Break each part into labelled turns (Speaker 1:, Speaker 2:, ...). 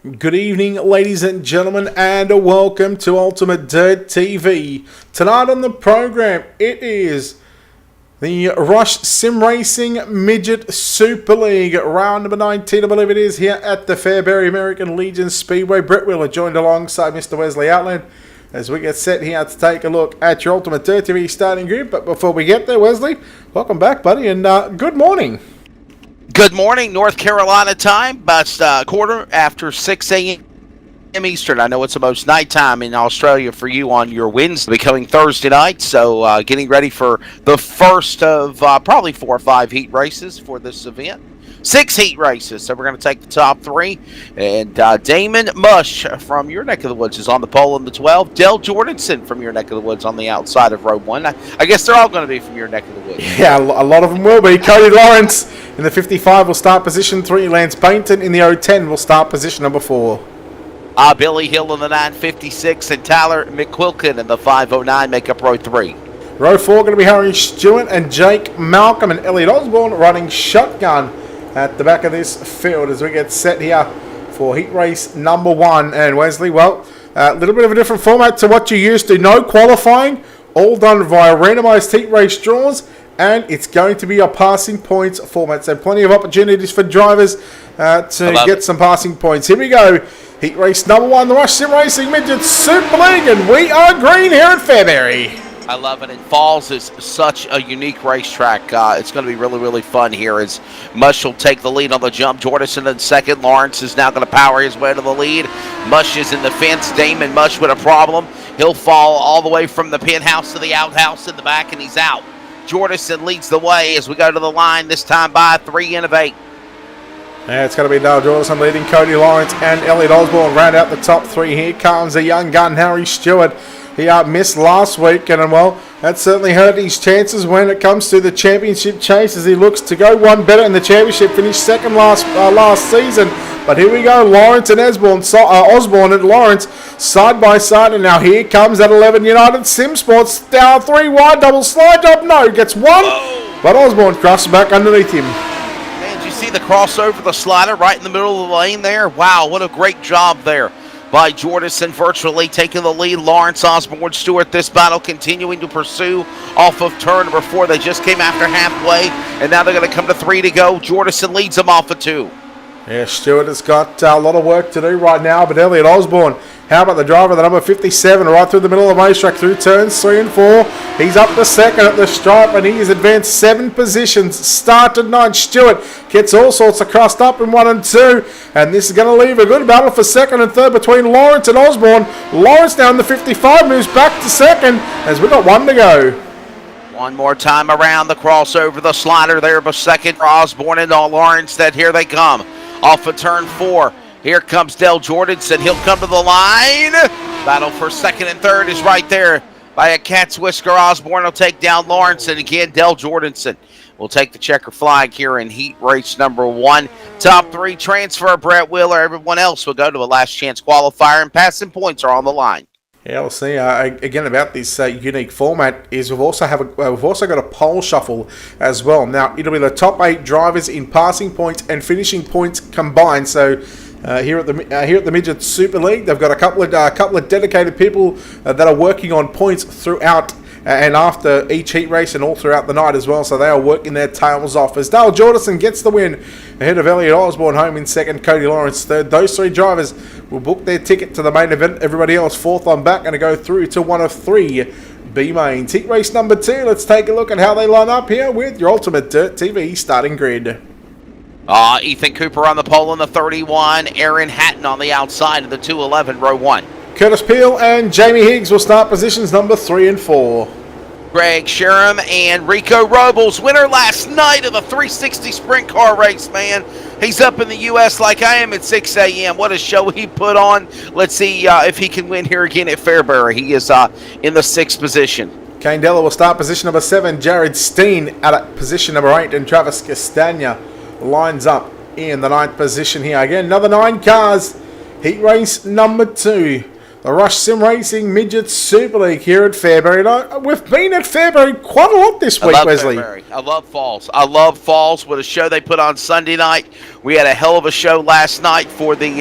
Speaker 1: Good evening, ladies and gentlemen, and welcome to Ultimate Dirt TV. Tonight on the program, it is the Rush Sim Racing Midget Super League, round number 19, I believe it is, here at the Fairbury American Legion Speedway. Brett Wheeler joined alongside Mr. Wesley Outland as we get set here to take a look at your Ultimate Dirt TV starting grid. But before we get there, Wesley, welcome back, buddy, and good morning.
Speaker 2: Good morning, North Carolina time, about quarter after 6 a.m. Eastern. I know it's almost nighttime in Australia for you on your Wednesday, becoming Thursday night, so getting ready for the first of probably 4 or 5 heat races for this event. 6 heat races, so we're going to take the top 3. And Damon Mush from your neck of the woods is on the pole in the 12. Dell Jordanson from your neck of the woods on the outside of row 1. I guess they're all going to be from your neck of the woods.
Speaker 1: Yeah, a lot of them will be. Cody Lawrence in the 55 will start position 3. Lance Paynton in the 010 will start position number 4.
Speaker 2: Billy Hill in the 956 and Tyler McQuilkin in the 509 make up row 3.
Speaker 1: Row 4 going to be Harry Stewart and Jake Malcolm and Elliot Osborne running shotgun at the back of this field as we get set here for heat race number 1. And Wesley, well, a little bit of a different format to what you used to. No qualifying, all done via randomized heat race draws, and it's going to be a passing points format. So plenty of opportunities for drivers to get some passing points. Here we go. Heat race number 1, the Rush Sim Racing Midget Super League, and we are green here at Fairbury.
Speaker 2: I love it. And Falls is such a unique racetrack. It's going to be really, really fun here as Mush will take the lead on the jump. Jordison in second. Lawrence is now going to power his way to the lead. Mush is in the fence. Damon Mush with a problem. He'll fall all the way from the penthouse to the outhouse in the back, and he's out. Jordison leads the way as we go to the line, this time by 3 of 8.
Speaker 1: Yeah, it's going to be Dale Jordison leading Cody Lawrence and Elliot Osborne round out the top 3. Here comes the young gun, Harry Stewart. He missed last week, and well, that certainly hurt his chances when it comes to the championship chase as he looks to go one better in the championship. Finished second last season. But here we go, Lawrence and Osborne and Lawrence side by side, and now here comes that 11 United Sim Sports down 3 wide, double slide job, no, gets 1, but Osborne crosses back underneath him.
Speaker 2: Man, did you see the crossover, the slider right in the middle of the lane there? Wow, what a great job there by Jordison, virtually taking the lead. Lawrence, Osborne, Stewart, this battle continuing to pursue off of turn number 4. They just came after halfway, and now they're going to come to 3 to go. Jordison leads them off of 2.
Speaker 1: Yeah, Stewart has got a lot of work to do right now, but Elliot Osborne, how about the driver, the number 57, right through the middle of the racetrack, through turns 3 and 4. He's up to second at the stripe, and he has advanced 7 positions. Started 9. Stewart gets all sorts of crust up in 1 and 2, and this is going to leave a good battle for second and third between Lawrence and Osborne. Lawrence down the 55 moves back to second as we've got 1 to go.
Speaker 2: One more time around the crossover, the slider there, but second for Osborne and Lawrence. That here they come. Off of turn 4. Here comes Dell Jordanson. He'll come to the line. Battle for second and third is right there by a cat's whisker. Osborne will take down Lawrence, and again, Dell Jordanson will take the checker flag here in heat race number 1. Top 3 transfer, Brett Wheeler. Everyone else will go to a last chance qualifier, and passing points are on the line.
Speaker 1: Yeah, we'll see. Again, about this unique format is we've also got a pole shuffle as well. Now, it'll be the top 8 drivers in passing points and finishing points combined. So here at the Midget Super League, they've got a couple of dedicated people that are working on points throughout and after each heat race and all throughout the night as well. So they are working their tails off as Dale Jordison gets the win ahead of Elliot Osborne home in second, Cody Lawrence third. Those 3 drivers will book their ticket to the main event. Everybody else fourth on back, going to go through to 1 of 3 B mains. Heat race number 2. Let's take a look at how they line up here with your Ultimate Dirt TV starting grid.
Speaker 2: Ethan Cooper on the pole in the 31. Aaron Hatton on the outside of the 211, row 1.
Speaker 1: Curtis Peel and Jamie Higgs will start positions number 3 and 4.
Speaker 2: Greg Sherham and Rico Robles, winner last night of the 360 sprint car race, man. He's up in the U.S. like I am at 6 a.m. What a show he put on. Let's see if he can win here again at Fairbury. He is in the 6th position.
Speaker 1: Kane Della will start position number 7. Jared Steen at position number 8. And Travis Castagna lines up in the 9th position here. Again, another 9 cars. Heat race number 2. the Rush Sim Racing Midget Super League here at Fairbury. We've been at Fairbury quite a lot this week, Wesley.
Speaker 2: Fairbury. I love Falls. I love Falls with a show they put on Sunday night. We had a hell of a show last night for the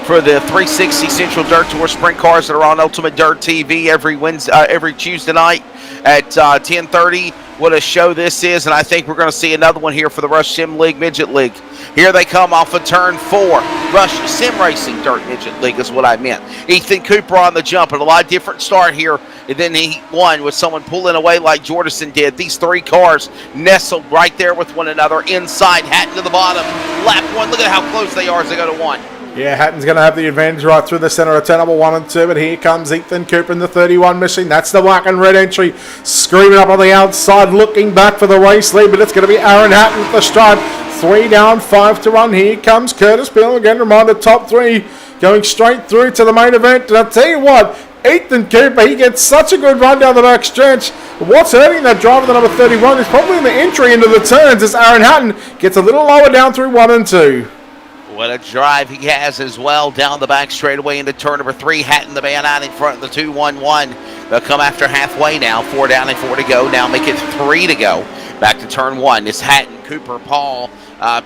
Speaker 2: 360 Central Dirt Tour Sprint Cars that are on Ultimate Dirt TV every Tuesday night at 10:30. What a show this is, and I think we're going to see another one here for the Rush Sim League Midget League. Here they come off of turn 4. Rush Sim Racing Dirt Midget League is what I meant. Ethan Cooper on the jump, and a lot different start here than he won with someone pulling away like Jordison did. These 3 cars nestled right there with one another. Inside, Hatton to the bottom. Lap 1, look at how close they are as they go to 1.
Speaker 1: Yeah, Hatton's going to have the advantage right through the centre of turn number 1 and 2, but here comes Ethan Cooper in the 31 machine. That's the black and red entry, screaming up on the outside, looking back for the race lead, but it's going to be Aaron Hatton with the stripe. 3 down, 5 to run. Here comes Curtis Bill. Again, reminder, top 3 going straight through to the main event. And I'll tell you what, Ethan Cooper, he gets such a good run down the back stretch. What's hurting that driver, the number 31, is probably in the entry into the turns as Aaron Hatton gets a little lower down through 1 and 2.
Speaker 2: What a drive he has as well down the back straightaway into turn number 3. Hatton the man out in front of the 2-1-1. They'll come after halfway now. 4 down and 4 to go. Now make it 3 to go. Back to turn 1. It's Hatton, Cooper, Paul,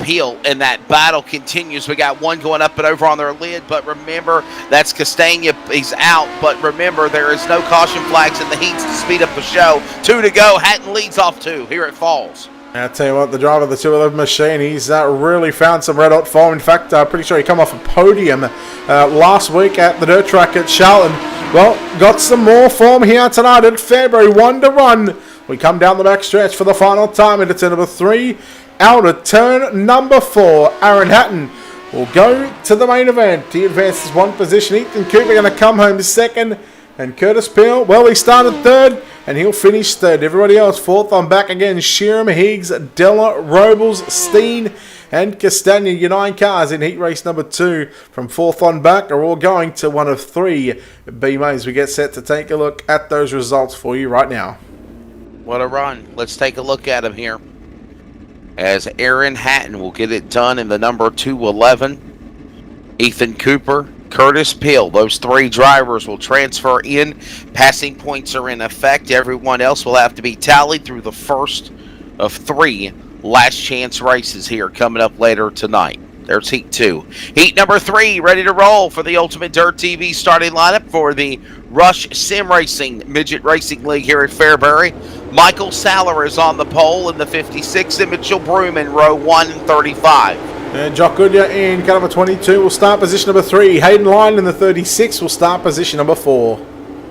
Speaker 2: Peel, and that battle continues. We got one going up and over on their lid, but remember, that's Castagna. He's out, but remember, there is no caution flags in the heats to speed up the show. 2 to go. Hatton leads off 2 here at Falls.
Speaker 1: I'll tell you what, the driver of the 211 machine, he's really found some red-hot form. In fact, I'm pretty sure he come off a podium last week at the dirt track at Charlton. Well, got some more form here tonight at Fairbury. 1 to run. We come down the back stretch for the final time into turn number 3. Out of turn number 4, Aaron Hatton will go to the main event. He advances 1 position. Ethan Cooper going to come home 2nd. And Curtis Peel, well, he started 3rd, and he'll finish 3rd. Everybody else 4th on back again. Sheeran, Higgs, Della, Robles, Steen, and Castagna. Your 9 cars in heat race number 2 from 4th on back are all going to one of 3 B-mains. We get set to take a look at those results for you right now.
Speaker 2: What a run. Let's take a look at him here. As Aaron Hatton will get it done in the number 211. Ethan Cooper, Curtis Peel, those 3 drivers will transfer in. Passing points are in effect. Everyone else will have to be tallied through the first of 3 last chance races here coming up later tonight. There's heat 2. Heat number 3 ready to roll for the Ultimate Dirt TV starting lineup for the Rush Sim Racing Midget Racing League here at Fairbury. Michael Saller is on the pole in the 56, and Mitchell Broom in row 1 and 35.
Speaker 1: And Jock Goodyear in car number 22 will start position number 3. Hayden Lyon in the 36 will start position number 4.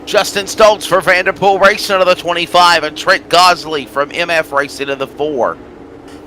Speaker 2: Justin Stoltz for Vanderpool Racing into the 25, and Trent Gosley from MF Racing into the 4.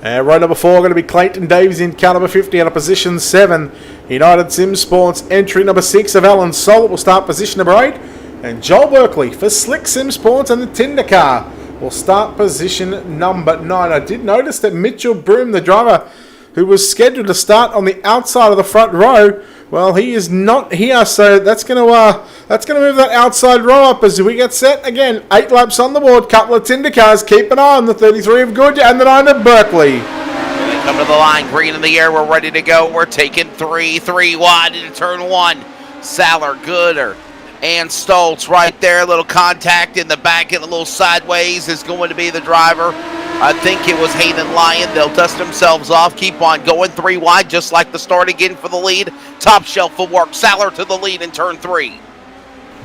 Speaker 1: And row number 4 going to be Clayton Davies in car number 50 out of position 7. United Sim Sports entry number 6 of Alan Solt will start position number 8. And Joel Berkeley for Slick Sim Sports and the Tinder car will start position number 9. I did notice that Mitchell Broom, the driver who was scheduled to start on the outside of the front row, well, he is not here, so that's going to move that outside row up as we get set again. 8 laps on the board, couple of Tinder cars. Keep an eye on the 33 of Goodyear and the 9 of Berkeley.
Speaker 2: They come to the line, green in the air. We're ready to go. We're taking 3 wide into turn 1. Saller, Gooder, and Stoltz right there. A little contact in the back and a little sideways is going to be the driver. I think it was Hayden Lyon. They'll dust themselves off. Keep on going 3 wide, just like the start again for the lead. Top shelf will work. Saller to the lead in turn 3.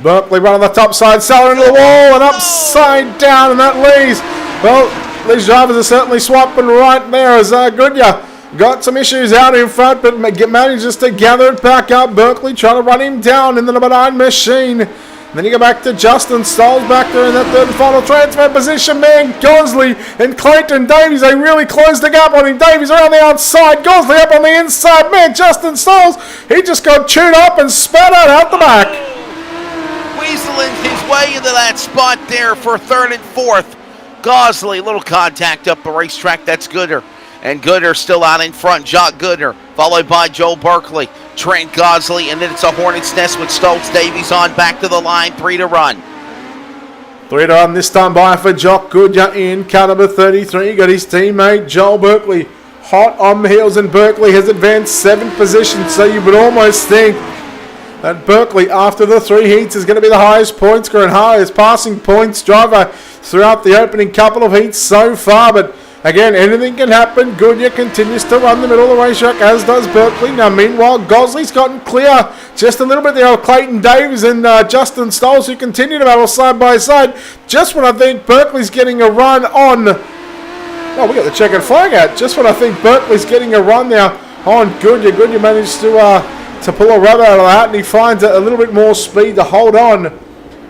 Speaker 1: Berkeley right on the top side. Saller into the wall and upside down, and that leaves. Well, these drivers are certainly swapping right there as Goodyear got some issues out in front, but manages to gather it back up. Berkeley trying to run him down in the number 9 machine. And then you go back to Justin Stoltz back there in that 3rd and final transfer position. Man, Gosley and Clayton Davies, they really closed the gap on him. Davies around the outside, Gosley up on the inside. Man, Justin Stoltz, he just got chewed up and spat out the back.
Speaker 2: Weaseling his way into that spot there for 3rd and 4th. Gosley, little contact up the racetrack. That's Gooder. And Gooder still out in front. Jock Gooder, followed by Joel Berkeley, Trent Gosley, and then it's a hornet's nest with Stoltz Davies on back to the line. 3 to run.
Speaker 1: 3 to run this time by for Jock Goodyear in car number 33. Got his teammate Joel Berkeley hot on the heels, and Berkeley has advanced 7 positions, so you would almost think that Berkeley, after the 3 heats, is going to be the highest point scorer and highest passing points driver throughout the opening couple of heats so far. But again, anything can happen. Goodyear continues to run the middle of the racetrack, as does Berkeley. Now, meanwhile, Gosley's gotten clear just a little bit there of Clayton Davies and Justin Stolz, who continue to battle side by side. Just when I think Berkeley's getting a run on... Oh, we got the checkered flag out. Just when I think Berkeley's getting a run now on Goodyear. Goodyear managed to pull a rub out of the hat, and he finds a little bit more speed to hold on.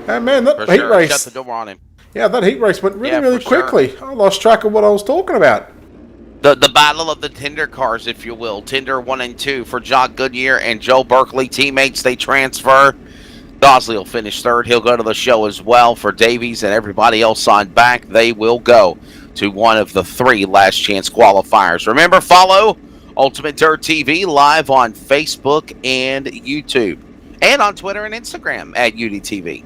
Speaker 1: And man, that heat race...
Speaker 2: Shut the door on him.
Speaker 1: Yeah, that heat race went really quickly. Sure. I lost track of what I was talking about.
Speaker 2: The battle of the Tinder cars, if you will. Tinder 1 and 2 for Jock Goodyear and Joe Berkeley. Teammates, they transfer. Gosley will finish third. He'll go to the show as well. For Davies and everybody else on back, they will go to one of the 3 last chance qualifiers. Remember, follow Ultimate Dirt TV live on Facebook and YouTube, and on Twitter and Instagram at UDTV.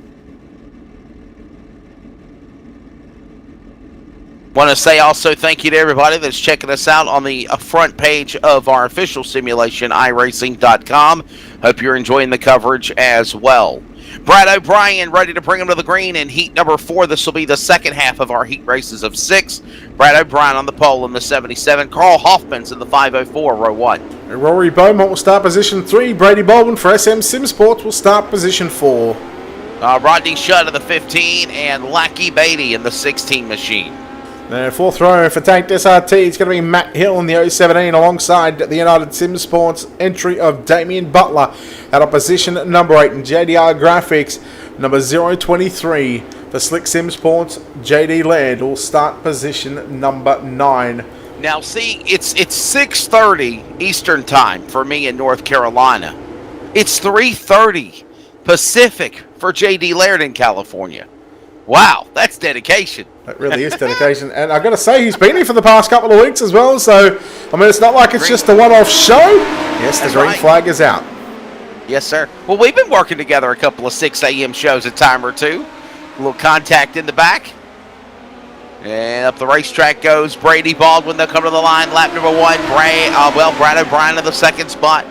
Speaker 2: Want to say also thank you to everybody that's checking us out on the front page of our official simulation, iRacing.com. Hope you're enjoying the coverage as well. Brad O'Brien ready to bring him to the green in heat number 4. This will be the second half of our heat races of 6. Brad O'Brien on the pole in the 77. Carl Hoffman's in the 504, row 1.
Speaker 1: Rory Beaumont will start position 3. Brady Baldwin for SM Sim Sports will start position 4.
Speaker 2: Rodney Shutt in the 15 and Lackey Beatty in the 16 machine.
Speaker 1: The 4th row for Tank SRT is going to be Matt Hill in the 017 alongside the United Sim Sports entry of Damien Butler out of position number 8, and JDR Graphics number 023 for Slick Sim Sports. JD Laird will start position number 9.
Speaker 2: Now see, it's 6:30 Eastern time for me in North Carolina. It's 3:30 Pacific for JD Laird in California. Wow, that's dedication.
Speaker 1: That really is dedication. And I've got to say, he's been here for the past couple of weeks as well. So, I mean, it's not like it's just a one-off show. Yes, the green flag is out.
Speaker 2: Yes, sir. Well, we've been working together a couple of 6 a.m. shows a time or two. A little contact in the back. And up the racetrack goes Brady Baldwin. They'll come to the line. Lap number 1. Brad O'Brien in the 2nd spot.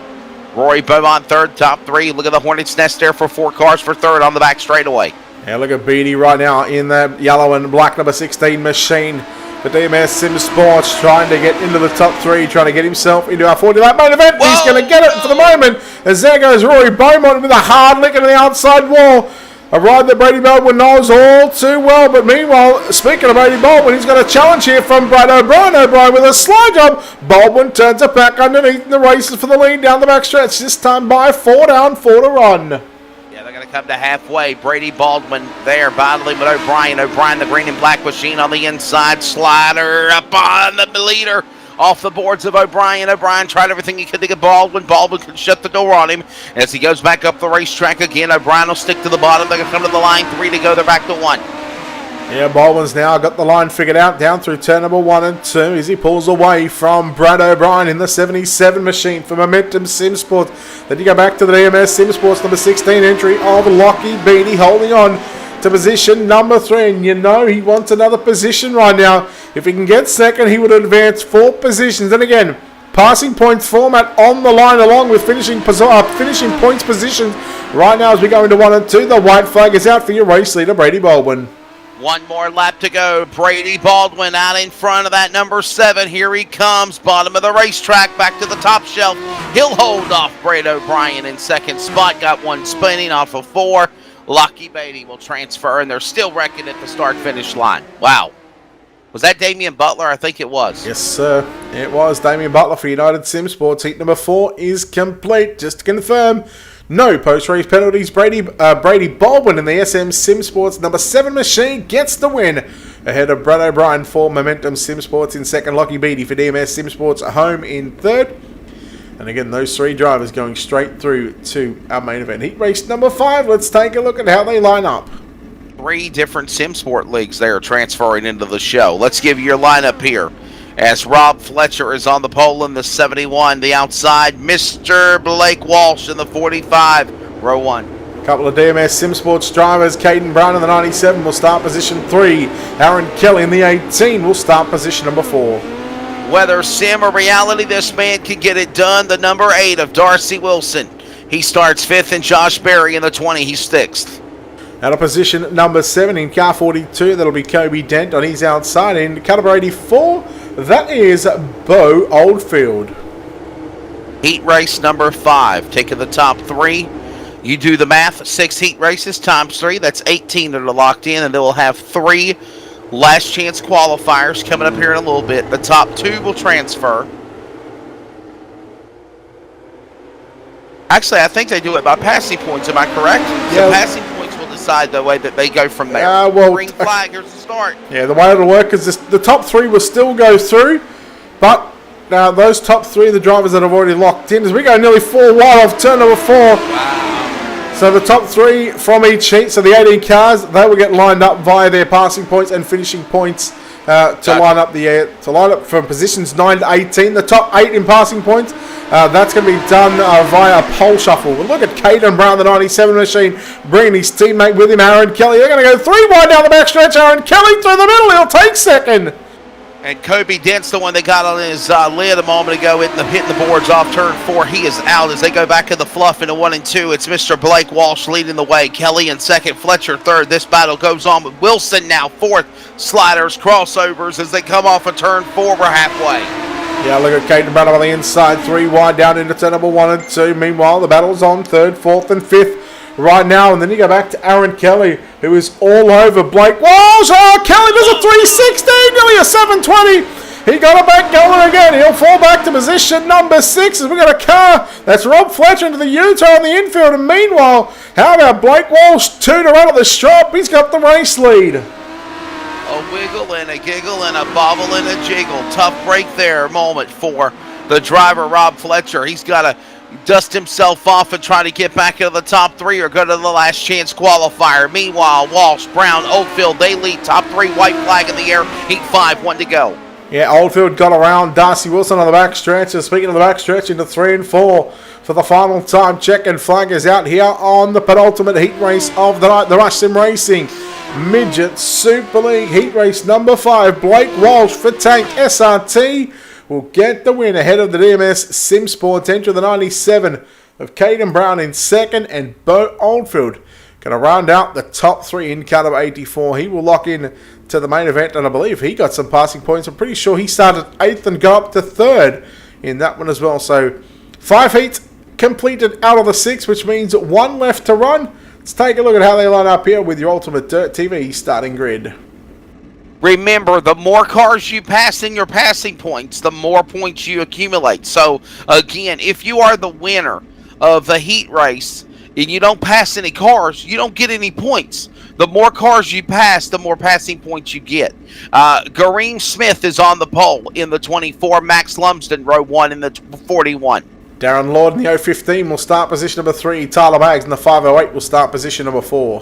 Speaker 2: Rory Beaumont third, top 3. Look at the Hornet's Nest there for 4 cars for third on the back straightaway.
Speaker 1: Yeah, look at Beatty right now in the yellow and black number 16 machine. The DMS Sim Sports trying to get into the top 3, trying to get himself into our 40-lap main event. Whoa! He's going to get it for the moment. As there goes Rory Beaumont with a hard lick into the outside wall. A ride that Brady Baldwin knows all too well. But meanwhile, speaking of Brady Baldwin, he's got a challenge here from Brad O'Brien. O'Brien with a slow job. Baldwin turns it back underneath in the races for the lead down the back stretch. This time by 4 down, 4 to run.
Speaker 2: They're going to come to halfway. Brady Baldwin there battling with O'Brien. O'Brien, the green and black machine on the inside. Slider up on the leader. Off the boards of O'Brien. O'Brien tried everything he could to get Baldwin. Baldwin can shut the door on him. As he goes back up the racetrack again, O'Brien will stick to the bottom. They're going to come to the line. 3 to go. They're back to 1.
Speaker 1: Yeah, Baldwin's now got the line figured out down through turn number 1 and 2 as he pulls away from Brad O'Brien in the 77 machine for Momentum Sim Sports. Then you go back to the DMS Sim Sports number 16 entry of Lockie Beatty holding on to position number 3. And you know he wants another position right now. If he can get second, he would advance 4 positions. And again, passing points format on the line along with finishing points positions right now as we go into 1 and 2. The white flag is out for your race leader, Brady Baldwin.
Speaker 2: 1 more lap to go. Brady Baldwin out in front of that number 7. Here he comes. Bottom of the racetrack. Back to the top shelf. He'll hold off Brady O'Brien in 2nd spot. Got 1 spinning off of 4. Lucky Beatty will transfer, and they're still wrecking at the start-finish line. Wow. Was that Damian Butler? I think it was.
Speaker 1: Yes, sir. It was Damian Butler for United Sim Sports. Heat number 4 is complete. Just to confirm, no post-race penalties. Brady Baldwin in the SM Sim Sports number 7 machine gets the win ahead of Brad O'Brien for Momentum Sim Sports in 2nd. Lockie Beatty for DMS Sim Sports at home in 3rd. And again, those 3 drivers going straight through to our main event. Heat race number 5. Let's take a look at how they line up.
Speaker 2: 3 different Sim Sport leagues there transferring into the show. Let's give you your lineup here. As Rob Fletcher is on the pole in the 71, the outside, Mr. Blake Walsh in the 45, row 1.
Speaker 1: Couple of DMS Sim Sports drivers, Caden Brown in the 97 will start position 3. Aaron Kelly in the 18 will start position number 4.
Speaker 2: Whether sim or reality, this man can get it done. The number 8 of Darcy Wilson. He starts 5th, and Josh Berry in the 20. He's 6th.
Speaker 1: Out of position number 7 in car 42, that'll be Kobe Dent on his outside. In caliber 84, that is Bo Oldfield.
Speaker 2: Heat race number 5, taking the top 3. You do the math, 6 heat races times 3, that's 18 that are locked in, and they will have 3 last chance qualifiers coming up here in a little bit. The top 2 will transfer. Actually, I think they do it by passing points, am I correct?
Speaker 1: Yeah.
Speaker 2: So passing points will decide the way that they go from there. Green flag, here's the start.
Speaker 1: Yeah, the way it'll work is the top 3 will still go through, but now those top 3 of the drivers that have already locked in, as we go nearly 4 wide off turn number 4.
Speaker 2: Wow.
Speaker 1: So the top 3 from each heat, so the 18 cars, they will get lined up via their passing points and finishing points to line up from positions 9 to 18. The top 8 in passing points, that's going to be done via pole shuffle. We'll look at Caden Brown, the 97 machine, bringing his teammate with him, Aaron Kelly. They're going to go 3 wide down the backstretch. Aaron Kelly through the middle. He'll take second.
Speaker 2: And Kobe Dent's the one that got on his lid a moment ago, hitting the boards off turn 4. He is out as they go back to the fluff into 1 and 2. It's Mr. Blake Walsh leading the way. Kelly in second, Fletcher third. This battle goes on with Wilson now 4th. Sliders, crossovers as they come off of turn 4. We're halfway.
Speaker 1: Yeah, look at Caden Brown on the inside. 3 wide down into turn number 1 and 2. Meanwhile, the battle's on 3rd, 4th, and 5th. Right now, and then you go back to Aaron Kelly, who is all over Blake Walsh. Oh, Kelly does a 360, nearly a 720. He got it back going again. He'll fall back to position number 6 as we got a car. That's Rob Fletcher into the U-turn on the infield. And meanwhile, how about Blake Walsh 2 to run at the strop? He's got the race lead.
Speaker 2: A wiggle and a giggle and a bobble and a jiggle. Tough break there moment for the driver, Rob Fletcher. He's got to dust himself off and try to get back into the top 3 or go to the last chance qualifier. Meanwhile, Walsh, Brown, Oakfield, they lead top 3, white flag in the air, heat 5, 1 to go.
Speaker 1: Yeah, Oldfield got around Darcy Wilson on the back stretch. Speaking of the back stretch, into 3 and 4 for the final time. Check and flag is out here on the penultimate heat race of the night. The Rush Sim Racing Midget Super League heat race number 5. Blake Walsh for Tank SRT will get the win ahead of the DMS Sim Sports entry of the 97 of Caden Brown in second, and Bo Oldfield going to round out the top 3 in caliber 84. He will lock in to the main event, and I believe he got some passing points. I'm pretty sure he started 8th and got up to 3rd in that one as well. So 5 heats completed out of the 6, which means 1 left to run. Let's take a look at how they line up here with your Ultimate Dirt TV starting grid.
Speaker 2: Remember, the more cars you pass in your passing points, the more points you accumulate. So, again, if you are the winner of the heat race and you don't pass any cars, you don't get any points. The more cars you pass, the more passing points you get. Kareem Smith is on the pole in the 24. Max Lumsden, row 1 in the 41.
Speaker 1: Darren Lord in the 015 will start position number 3. Tyler Baggs in the 508 will start position number 4.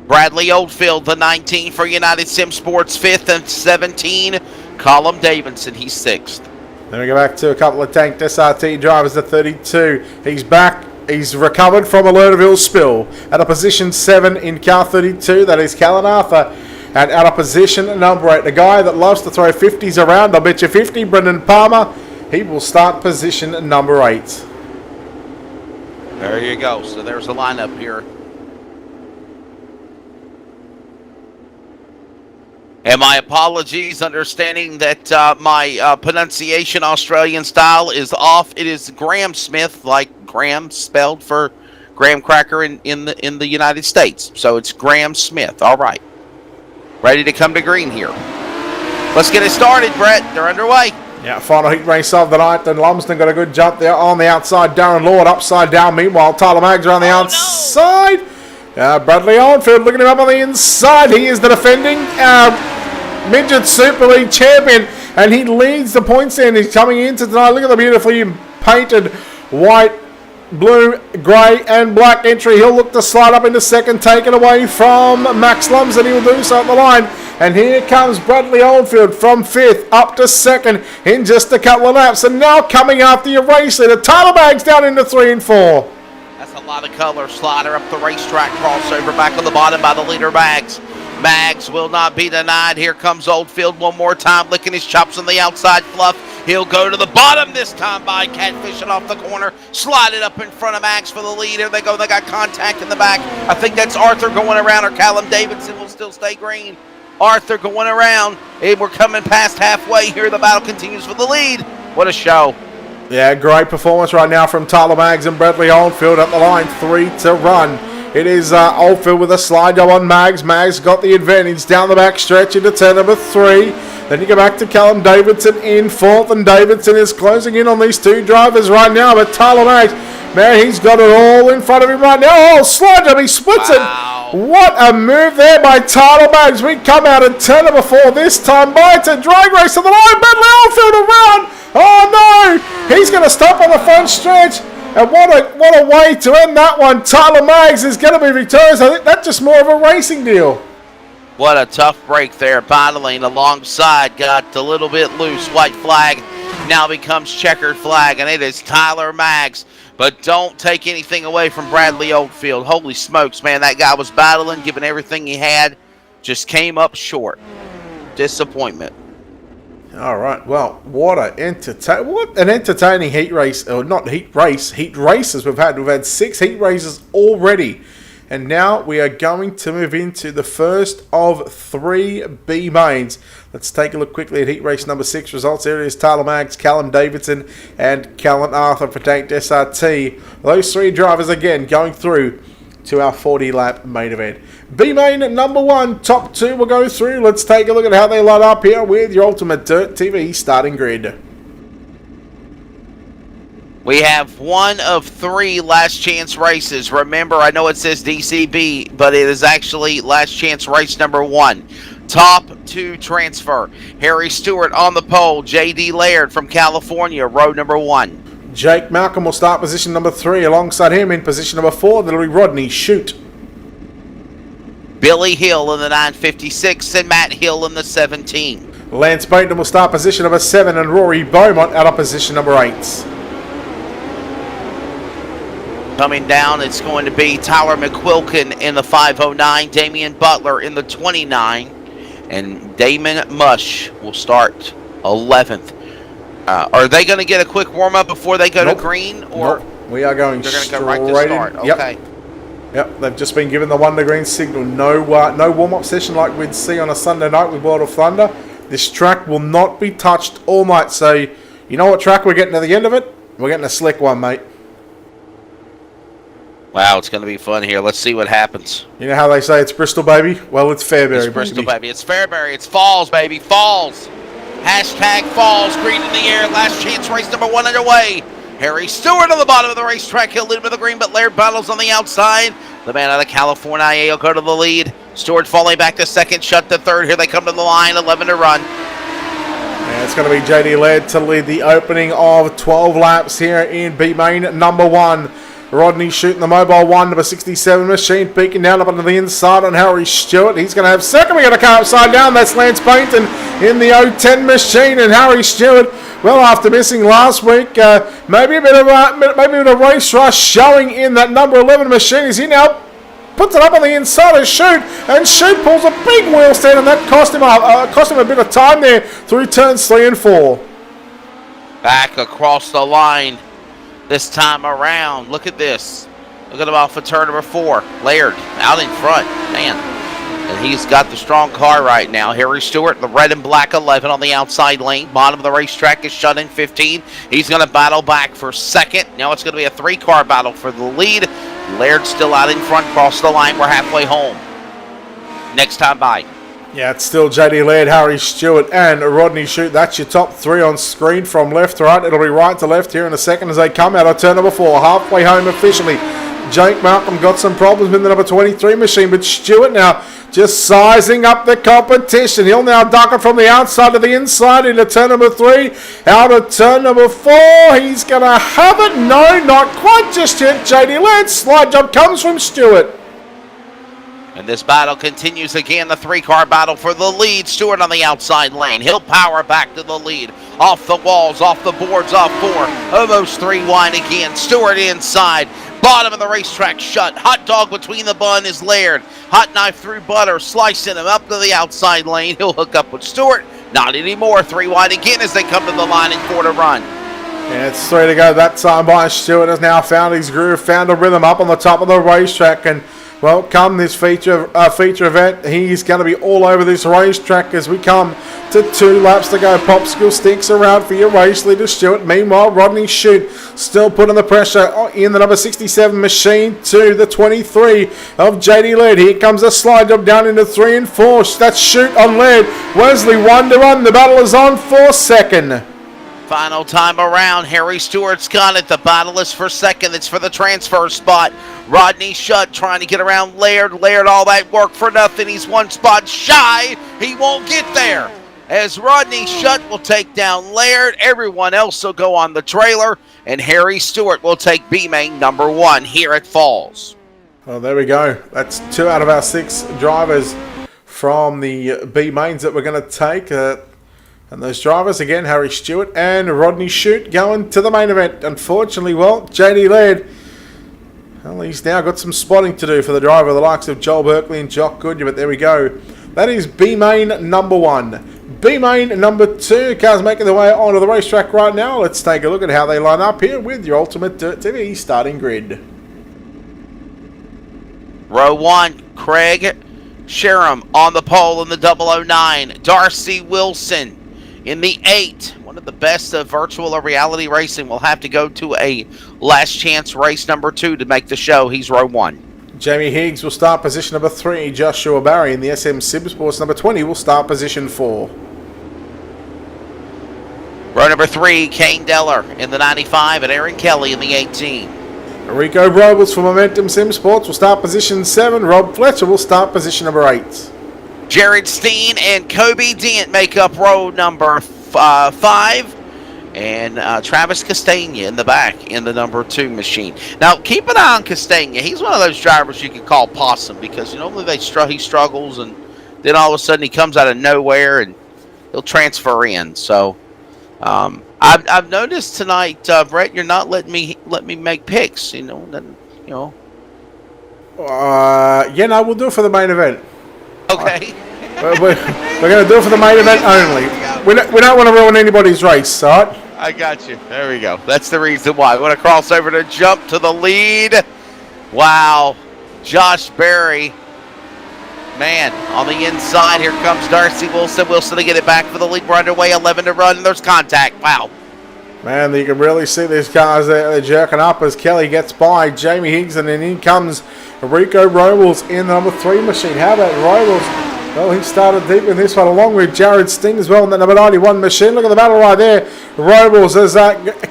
Speaker 2: Bradley Oldfield, the 19 for United Sim Sports, 5th, and 17. Colin Davidson, he's 6th.
Speaker 1: Then we go back to a couple of Tanked SRT drivers, the 32. He's back. He's recovered from a Lernerville spill. At a position 7 in car 32, that is Callan Arthur. And out of position number 8, the guy that loves to throw 50s around, I'll bet you 50, Brendan Palmer. He will start position number 8.
Speaker 2: There you go. So there's a lineup here. And my apologies, understanding that my pronunciation Australian style is off. It is Graham Smith, like Graham spelled for graham cracker in the United States. So it's Graham Smith. All right. Ready to come to green here. Let's get it started, Brett. They're underway.
Speaker 1: Yeah, final heat race of the night. And Lumsden got a good jump there on the outside. Darren Lord upside down. Meanwhile, Tyler Maggs around the outside. Bradley Oldfield looking him up on the inside. He is the defending Midget Super League champion, and he leads the points in. He's coming into tonight. Look at the beautifully painted white, blue, grey, and black entry. He'll look to slide up into second, taken away from Max Lumsden. He will do so at the line. And here comes Bradley Oldfield from 5th up to 2nd in just a couple of laps. And now coming after your race leader, Tyler Baggs down into 3 and 4.
Speaker 2: That's a lot of color. Slider up the racetrack, crossover back on the bottom by the leader, Baggs. Maggs will not be denied. Here comes Oldfield one more time, licking his chops on the outside fluff. He'll go to the bottom this time by catfishing off the corner. Slide it up in front of Max for the lead. Here they go. They got contact in the back. I think that's Arthur going around, or Callum Davidson will still stay green. Arthur going around, and we're coming past halfway here. The battle continues for the lead. What a show.
Speaker 1: Yeah, great performance right now from Tyler Maggs and Bradley Oldfield at the line. 3 to run. It is Oldfield with a slide go on Maggs. Maggs got the advantage down the back stretch into turn number 3. Then you go back to Callum Davidson in 4th, and Davidson is closing in on these 2 drivers right now. But Tyler Maggs, man, he's got it all in front of him right now. Oh, slide job, he splits it. What a move there by Tyler Maggs. We come out in turn number 4 this time by to drag race to the line. Bradley Oldfield around. Oh no, he's going to stop on the front stretch. And what a way to end that one. Tyler Maggs is going to be victorious. I think that's just more of a racing deal.
Speaker 2: What a tough break there. Battling alongside. Got a little bit loose. White flag now becomes checkered flag. And it is Tyler Maggs. But don't take anything away from Bradley Oldfield. Holy smokes, man. That guy was battling, giving everything he had. Just came up short. Disappointment.
Speaker 1: All right. Well, what an entertaining heat race, or not heat race, heat races we've had. We've had 6 heat races already. And now we are going to move into the first of 3 B mains. Let's take a look quickly at heat race number 6 results. Here it is Tyler Maggs, Callum Davidson, and Callan Arthur for Tanked SRT. Those 3 drivers again going through to our 40-lap main event. B main number 1, top 2 will go through. Let's take a look at how they line up here with your Ultimate Dirt TV starting grid.
Speaker 2: We have 1 of 3 last chance races. Remember, I know it says DCB, but it is actually last chance race number 1. Top 2 transfer. Harry Stewart on the pole. J.D. Laird from California, row number 1.
Speaker 1: Jake Malcolm will start position number 3. Alongside him in position number 4, that'll be Rodney Shute.
Speaker 2: Billy Hill in the 956 and Matt Hill in the 17.
Speaker 1: Lance Bateman will start position number 7 and Rory Beaumont out of position number 8.
Speaker 2: Coming down, it's going to be Tyler McQuilkin in the 509, Damian Butler in the 29, and Damon Mush will start 11th. Are they going to get a quick warm-up before they go to green? Or
Speaker 1: nope. We are going
Speaker 2: they're going to
Speaker 1: straight
Speaker 2: go right to start?
Speaker 1: In.
Speaker 2: Okay.
Speaker 1: Yep, they've just been given the 1 to green signal. No warm-up session like we'd see on a Sunday night with World of Thunder. This track will not be touched all night. So, you know what track we're getting to the end of it? We're getting a slick one, mate.
Speaker 2: Wow, it's going to be fun here. Let's see what happens.
Speaker 1: You know how they say it's Bristol, baby? Well, it's Fairbury,
Speaker 2: It's Bristol, baby. It's Fairbury. It's Falls, baby. Falls. Hashtag Falls. Green in the air. Last chance race number 1 underway. Harry Stewart on the bottom of the racetrack. He'll lead with the green, but Laird battles on the outside. The man out of California will go to the lead. Stewart falling back to 2nd, shut to 3rd. Here they come to the line. 11 to run.
Speaker 1: And it's going to be JD Laird to lead the opening of 12 laps here in B main number 1. Rodney shooting the mobile 1, number 67 machine, peeking down up onto the inside on Harry Stewart. He's going to have 2nd. We got a car upside down. That's Lance Payton in the 010 machine, and Harry Stewart, well, after missing last week, maybe a bit of a race rush showing in that number 11 machine. Is he now puts it up on the inside of Shute, and Shute pulls a big wheel stand, and that cost him a bit of time there through turns 3 and 4.
Speaker 2: Back across the line. This time around, look at this. Look at him off of turn number 4. Laird out in front, man. And he's got the strong car right now. Harry Stewart, the red and black 11 on the outside lane. Bottom of the racetrack is shut in 15. He's going to battle back for 2nd. Now it's going to be a 3-car battle for the lead. Laird still out in front, cross the line. We're halfway home. Next time by.
Speaker 1: Yeah, it's still JD Laird, Harry Stewart, and Rodney Shute. That's your top 3 on screen from left to right. It'll be right to left here in a second as they come out of turn number 4. Halfway home officially. Jake Malcolm got some problems with the number 23 machine, but Stewart now just sizing up the competition. He'll now duck it from the outside to the inside into turn number 3. Out of turn number 4. He's going to have it. No, not quite just yet. JD Laird. Slide jump comes from Stewart.
Speaker 2: And this battle continues again, the 3-car battle for the lead. Stewart on the outside lane. He'll power back to the lead. Off the walls, off the boards, off 4. Almost 3 wide again. Stewart inside. Bottom of the racetrack shut. Hot dog between the bun is Laird. Hot knife through butter, slicing him up to the outside lane. He'll hook up with Stewart. Not anymore. 3 wide again as they come to the line and 4 to run.
Speaker 1: And it's 3 to go that time by Stewart. Has now found his groove, found a rhythm up on the top of the racetrack. And, well, come this feature event, he's going to be all over this racetrack as we come to 2 laps to go. Popsicle sticks around for your race leader, Stewart. Meanwhile, Rodney Shute still putting the pressure in the number 67 machine to the 23 of JD Laird. Here comes a slide job down into 3 and 4. That's Shute on Laird. Wesley 1 to run. The battle is on for second.
Speaker 2: Final time around, Harry Stewart's got it. The battle is for second. It's for the transfer spot. Rodney Shutt trying to get around Laird. Laird, all that work for nothing. He's 1 spot shy. He won't get there. As Rodney Shutt will take down Laird, everyone else will go on the trailer, and Harry Stewart will take B-Main number 1 here at Falls.
Speaker 1: Well, there we go. That's 2 out of our 6 drivers from the B-Mains that we're going to take. And those drivers, again, Harry Stewart and Rodney Shute going to the main event. Unfortunately, well, JD Laird, well, he's now got some spotting to do for the driver, the likes of Joel Berkeley and Jock Goodyear, but there we go. That is B-Main number 1. B-Main number 2, cars making their way onto the racetrack right now. Let's take a look at how they line up here with your Ultimate Dirt TV starting grid.
Speaker 2: Row 1, Craig Sherham on the pole in the 009. Darcy Wilson in the 8, one of the best of virtual or reality racing, will have to go to a last chance race number 2 to make the show. He's row 1.
Speaker 1: Jamie Higgs will start position number 3. Joshua Barry in the SM Sim Sports number 20 will start position 4.
Speaker 2: Row number 3, Kane Deller in the 95 and Aaron Kelly in the 18.
Speaker 1: Rico Robles for Momentum Sim Sports will start position 7. Rob Fletcher will start position number 8.
Speaker 2: Jared Steen and Kobe Dent make up row number 5. And Travis Castagna in the back in the number 2 machine. Now, keep an eye on Castagna. He's one of those drivers you can call possum because normally he struggles and then all of a sudden he comes out of nowhere and he'll transfer in. So, I've noticed tonight, Brett, you're not letting me make picks. Yeah, no,
Speaker 1: we'll do it for the main event.
Speaker 2: Okay.
Speaker 1: We're going to do it for the main event only. We don't want to ruin anybody's race, all right?
Speaker 2: I got you. There we go. That's the reason why. We want to cross over to jump to the lead. Wow. Josh Berry. Man, on the inside, here comes Darcy Wilson. Wilson to get it back for the lead. We're underway, 11 to run. There's contact. Wow.
Speaker 1: Man, you can really see these cars they're jerking up as Kelly gets by Jamie Higgs, and then in comes Rico Robles in the number 3 machine. How about Robles? Well, he started deep in this one, along with Jared Steen as well in the number 91 machine. Look at the battle right there. Robles as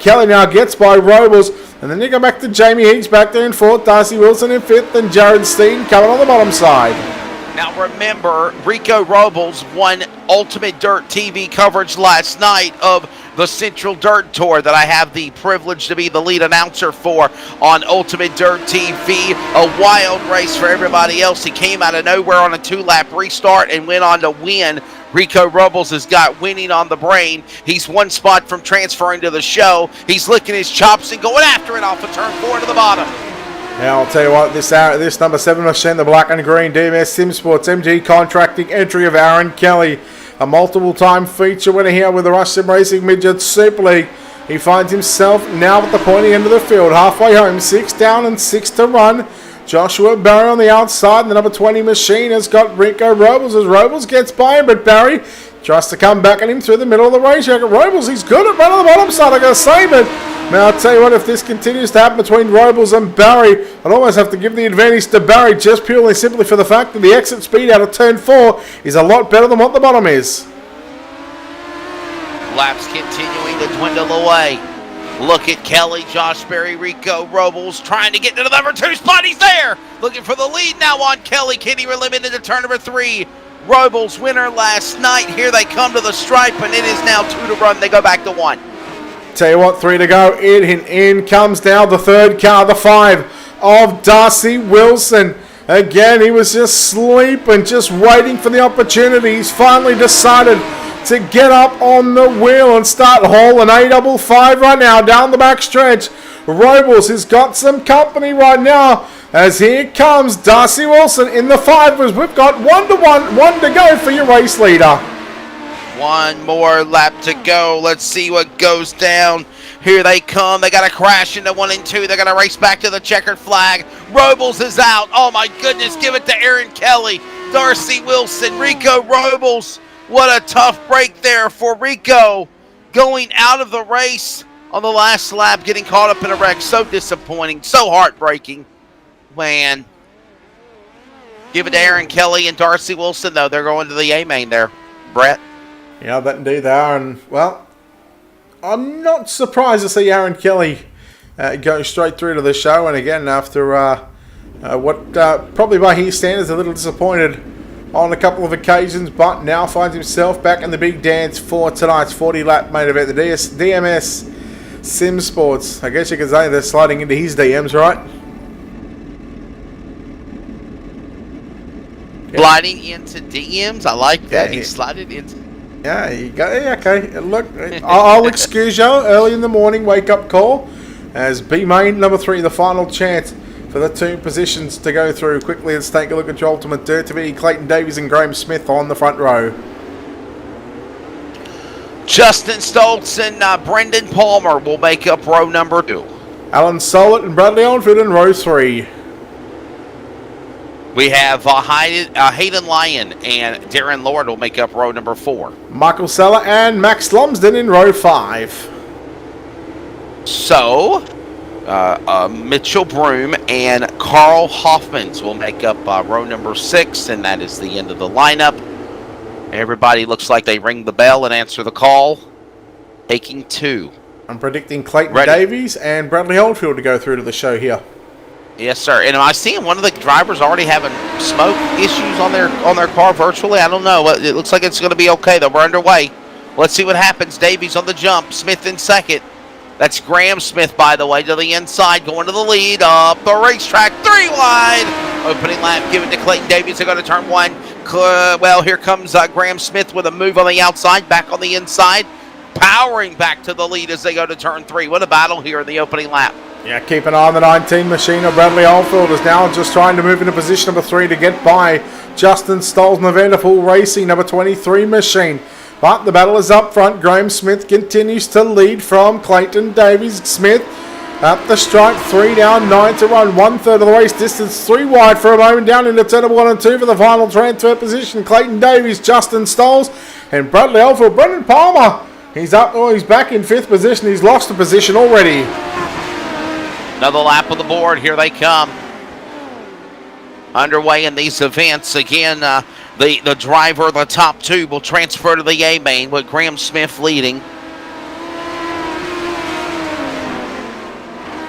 Speaker 1: Kelly now gets by Robles. And then you go back to Jamie Higgs back there in 4th, Darcy Wilson in 5th, and Jared Steen coming on the bottom side.
Speaker 2: Now remember, Rico Robles won Ultimate Dirt TV coverage last night of the Central Dirt Tour that I have the privilege to be the lead announcer for on Ultimate Dirt TV. A wild race for everybody else. He came out of nowhere on a 2-lap restart and went on to win. Rico Robles has got winning on the brain. He's 1 spot from transferring to the show. He's licking his chops and going after it off of turn 4 to the bottom.
Speaker 1: Now, I'll tell you what, this number 7 machine, the black and green DMS Sim Sports MG contracting entry of Aaron Kelly. A multiple-time feature winner here with the Rush Sim Racing Midget Super League. He finds himself now at the pointy end of the field, halfway home, 6 down and 6 to run. Joshua Barry on the outside, and the number 20 machine has got Rico Robles as Robles gets by him, but Barry tries to come back at him through the middle of the racetrack. Robles, he's good at running on the bottom side, I gotta say, but now I'll tell you what, if this continues to happen between Robles and Barry, I'd almost have to give the advantage to Barry just purely simply for the fact that the exit speed out of turn 4 is a lot better than what the bottom is.
Speaker 2: Laps continuing to dwindle away. Look at Kelly, Josh Berry, Rico Robles trying to get to the number 2 spot. He's there. Looking for the lead now on Kelly. Can he limit into turn number 3? Robles winner last night. Here they come to the stripe, and it is now 2 to run. They go back to 1.
Speaker 1: Tell you what, 3 to go. In comes now the 3rd car, the 5 of Darcy Wilson. Again, he was just sleeping, just waiting for the opportunity. He's finally decided to get up on the wheel and start hauling A55 right now down the back stretch. Robles has got some company right now as here comes Darcy Wilson in the 5 as we've got 1 to go for your race leader.
Speaker 2: One more lap to go. Let's see what goes down. Here they come. They got to crash into 1 and 2. They're going to race back to the checkered flag. Robles is out. Oh, my goodness. Give it to Aaron Kelly. Darcy Wilson. Rico Robles. What a tough break there for Rico. Going out of the race on the last lap. Getting caught up in a wreck. So disappointing. So heartbreaking. Man. Give it to Aaron Kelly and Darcy Wilson, though. They're going to the A-main there. Brett?
Speaker 1: Yeah, that indeed they are. And, well, I'm not surprised to see Aaron Kelly go straight through to the show. And again, after what probably by his standards, a little disappointed on a couple of occasions, but now finds himself back in the big dance for tonight's 40-lap main event, the DMS Sim Sports. I guess you could say they're sliding into his DMs, right?
Speaker 2: Sliding into DMs? I like that.
Speaker 1: Yeah,
Speaker 2: He slided into...
Speaker 1: Yeah, you go. Yeah, okay. Look, I'll excuse you. Early in the morning, wake-up call. As B-main, number 3, the final chance for the 2 positions to go through. Quickly, let's take a look at your ultimate dirt to be Clayton Davies and Graham Smith on the front row.
Speaker 2: Justin Stoltz and Brendan Palmer will make up row number 2.
Speaker 1: Alan Solett and Bradley Oldfield in row 3.
Speaker 2: We have Hayden Lyon and Darren Lord will make up row number 4.
Speaker 1: Michael Seller and Max Lumsden in row 5.
Speaker 2: So, Mitchell Broom and Carl Hoffmans will make up row number 6, and that is the end of the lineup. Everybody looks like they ring the bell and answer the call. Taking 2.
Speaker 1: I'm predicting Clayton Davies and Bradley Oldfield to go through to the show here.
Speaker 2: Yes, sir. And am I seeing one of the drivers already having smoke issues on their car virtually? I don't know. It looks like it's going to be okay, though. We're underway. Let's see what happens. Davies on the jump. Smith in second. That's Graham Smith, by the way, to the inside, going to the lead. Up the racetrack, 3 wide. Opening lap given to Clayton Davies. They're going to turn 1. Well, here comes Graham Smith with a move on the outside, back on the inside. Powering back to the lead as they go to turn 3. What a battle here in the opening lap.
Speaker 1: Yeah, keep an eye on the 19 machine of Bradley Oldfield is now just trying to move into position number 3 to get by Justin Stolz and Vanderpool Racing, number 23 machine. But the battle is up front. Graham Smith continues to lead from Clayton Davies. Smith up the stripe, 3 down, 9 to run, 1/3 of the race distance, 3 wide for a moment, down into turn 1 and 2 for the final transfer position. Clayton Davies, Justin Stolz, and Bradley Oldfield. Brendan Palmer, he's up, he's back in 5th position. He's lost a position already.
Speaker 2: Another lap on the board. Here they come. Underway in these events. Again, the driver, the top 2, will transfer to the A-main with Graham Smith leading.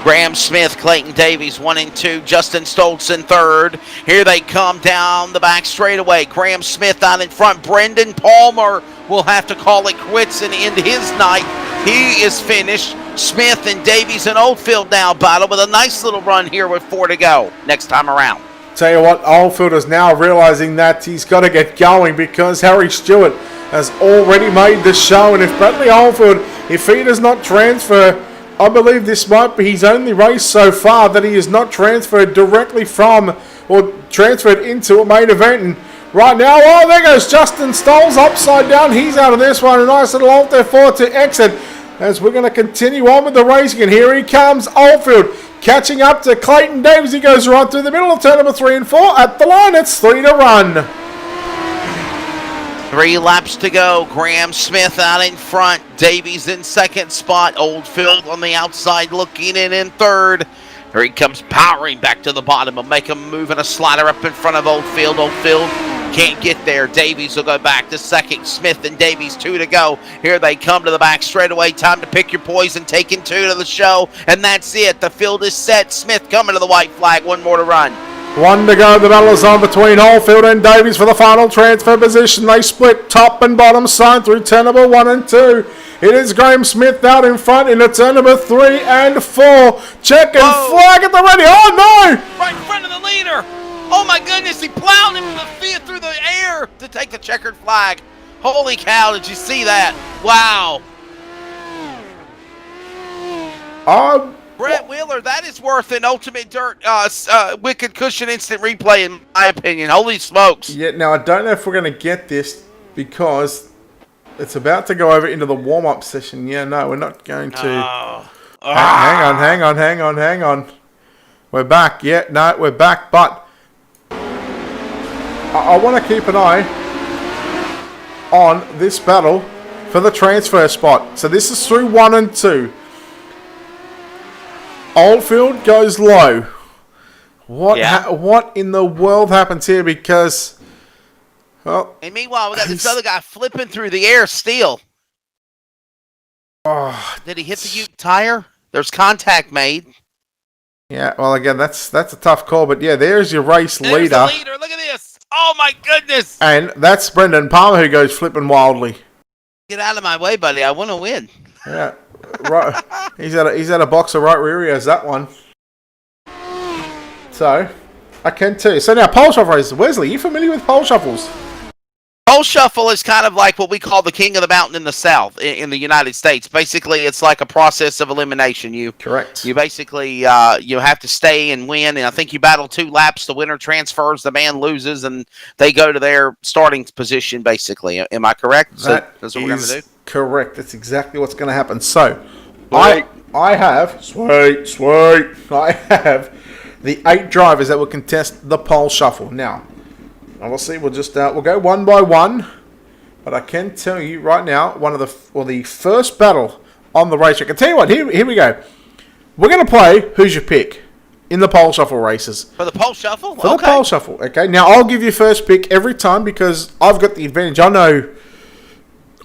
Speaker 2: Graham Smith, Clayton Davies, 1 and 2. Justin Stoltz in 3rd. Here they come down the back straightaway. Graham Smith out in front. Brendan Palmer will have to call it quits and end his night. He is finished. Smith and Davies and Oldfield now battle with a nice little run here with 4 to go next time around.
Speaker 1: Tell you what, Oldfield is now realizing that he's got to get going because Harry Stewart has already made the show. And if Bradley Oldfield, if he does not transfer, I believe this might be his only race so far that he is not transferred directly from or transferred into a main event. And right now, oh, there goes Justin Stolz upside down. He's out of this one. A nice little alt there forward to exit as we're going to continue on with the racing. And here he comes, Oldfield, catching up to Clayton Davies. He goes right through the middle of turn number 3 and 4. At the line, it's 3 to run.
Speaker 2: 3 laps to go. Graham Smith out in front. Davies in 2nd spot. Oldfield on the outside looking in 3rd. Here he comes powering back to the bottom. Will make him move in a slider up in front of Oldfield. Oldfield can't get there. Davies will go back to 2nd. Smith and Davies 2 to go. Here they come to the back straightaway. Time to pick your poison. Taking 2 to the show. And that's it. The field is set. Smith coming to the white flag. 1 more to run.
Speaker 1: 1 to go. The battle is on between Oldfield and Davies for the final transfer position. They split top and bottom side through turn number 1 and 2. It is Graham Smith out in front into turn number 3 and 4. Check and flag at the ready. Oh no!
Speaker 2: Right in front of the leader. Oh my goodness, he plowed him through the air to take the checkered flag. Holy cow, did you see that? Wow. Brett Wheeler, that is worth an Ultimate Dirt Wicked Cushion Instant Replay in my opinion. Holy smokes.
Speaker 1: Yeah, now I don't know if we're going to get this because It's about to go over into the warm-up session. Yeah, no, we're not going to. Hang on. We're back. Yeah, no, we're back. But I want to keep an eye on this battle for the transfer spot. So this is through 1 and 2. Oldfield goes low. What in the world happens here? Because, well...
Speaker 2: And meanwhile, we got this other guy flipping through the air still.
Speaker 1: Oh,
Speaker 2: did he hit the Ute tire? There's contact made.
Speaker 1: Yeah, well, again, that's a tough call. But, yeah, there's your race leader.
Speaker 2: There's the leader. Look at this. Oh, my goodness.
Speaker 1: And that's Brendan Palmer who goes flipping wildly.
Speaker 2: Get out of my way, buddy. I want to win.
Speaker 1: Yeah. Right. He's at a box of right where he has that one. So, I can tell you. So now, pole shuffle races. Wesley, are you familiar with pole shuffles?
Speaker 2: Pole shuffle is kind of like what we call the king of the mountain in the South, in the United States. Basically, it's like a process of elimination.
Speaker 1: Correct.
Speaker 2: You basically you have to stay and win, and I think you battle 2 laps. The winner transfers, the man loses, and they go to their starting position, basically. Am I correct?
Speaker 1: That's
Speaker 2: what we're going to do?
Speaker 1: Correct. That's exactly what's going to happen. So, I have... Sweet. I have... the 8 drivers that will contest the pole shuffle. Now, obviously, we'll go one by one, but I can tell you right now, the first battle on the racetrack. I tell you what, here we go. We're going to play Who's Your Pick in the pole shuffle races.
Speaker 2: For the pole shuffle?
Speaker 1: For the pole shuffle, okay. Now, I'll give you first pick every time because I've got the advantage.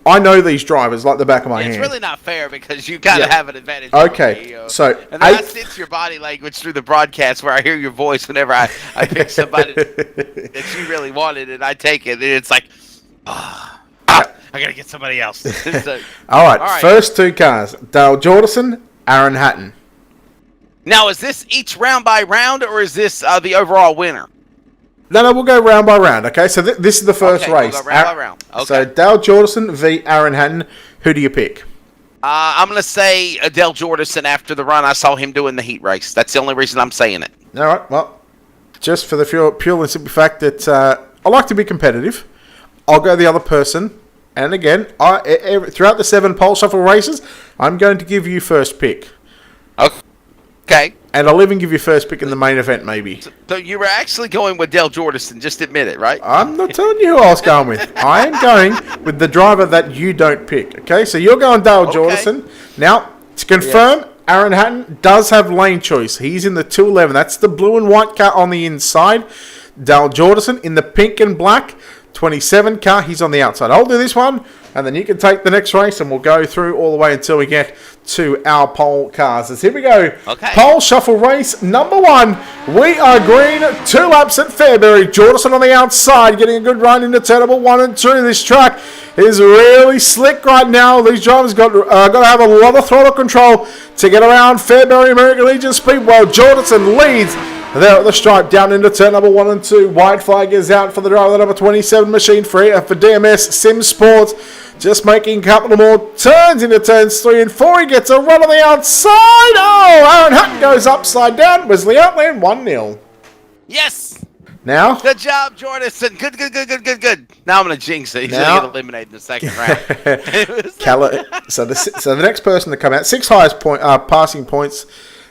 Speaker 1: I know these drivers like the back of my hand.
Speaker 2: It's really not fair because you got to have an advantage.
Speaker 1: Okay, so...
Speaker 2: And then I sense your body language through the broadcast where I hear your voice whenever I pick somebody that you really wanted, and I take it, and it's like, I got to get somebody else. So,
Speaker 1: all right, first 2 cars. Dale Jordison, Aaron Hatton.
Speaker 2: Now, is this each round by round, or is this the overall winner?
Speaker 1: No, we'll go round by round, okay? So this is the first race.
Speaker 2: We'll go round by round. Okay.
Speaker 1: So Dale Jordison v. Aaron Hatton. Who do you pick?
Speaker 2: I'm going to say Dale Jordison after the run. I saw him doing the heat race. That's the only reason I'm saying it.
Speaker 1: All right, well, just for the pure and simple fact that I like to be competitive, I'll go the other person. And again, throughout the 7 pole shuffle races, I'm going to give you first pick.
Speaker 2: Okay.
Speaker 1: And I'll even give you first pick in the main event, maybe.
Speaker 2: So you were actually going with Dale Jordison, just admit it, right?
Speaker 1: I'm not telling you who I was going with. I am going with the driver that you don't pick, okay? So you're going Dale Jordison. Now, to confirm, Aaron Hatton does have lane choice. He's in the 211. That's the blue and white car on the inside. Dale Jordison in the pink and black 27 car. He's on the outside. I'll do this one, and then you can take the next race, and we'll go through all the way until we get to our pole cars. So here we go.
Speaker 2: Okay.
Speaker 1: Pole shuffle race number 1. We are green. 2 laps at Fairbury. Jordison on the outside, getting a good run into turn number 1 and 2. This track is really slick right now. These drivers got to have a lot of throttle control to get around Fairbury American Legion Speedway. Jordison leads there at the stripe down into turn number 1 and 2. White flag is out for the driver, the number 27 machine for DMS Sim Sports. Just making a couple of more turns into turns 3 and 4. He gets a run on the outside. Oh, Aaron Hatton goes upside down. Wesley Outland 1-0.
Speaker 2: Yes.
Speaker 1: Now.
Speaker 2: Good job, Jordison. Good. Now I'm going to jinx it. He's going to get eliminated in the second round.
Speaker 1: So the next person to come out, 6 highest passing points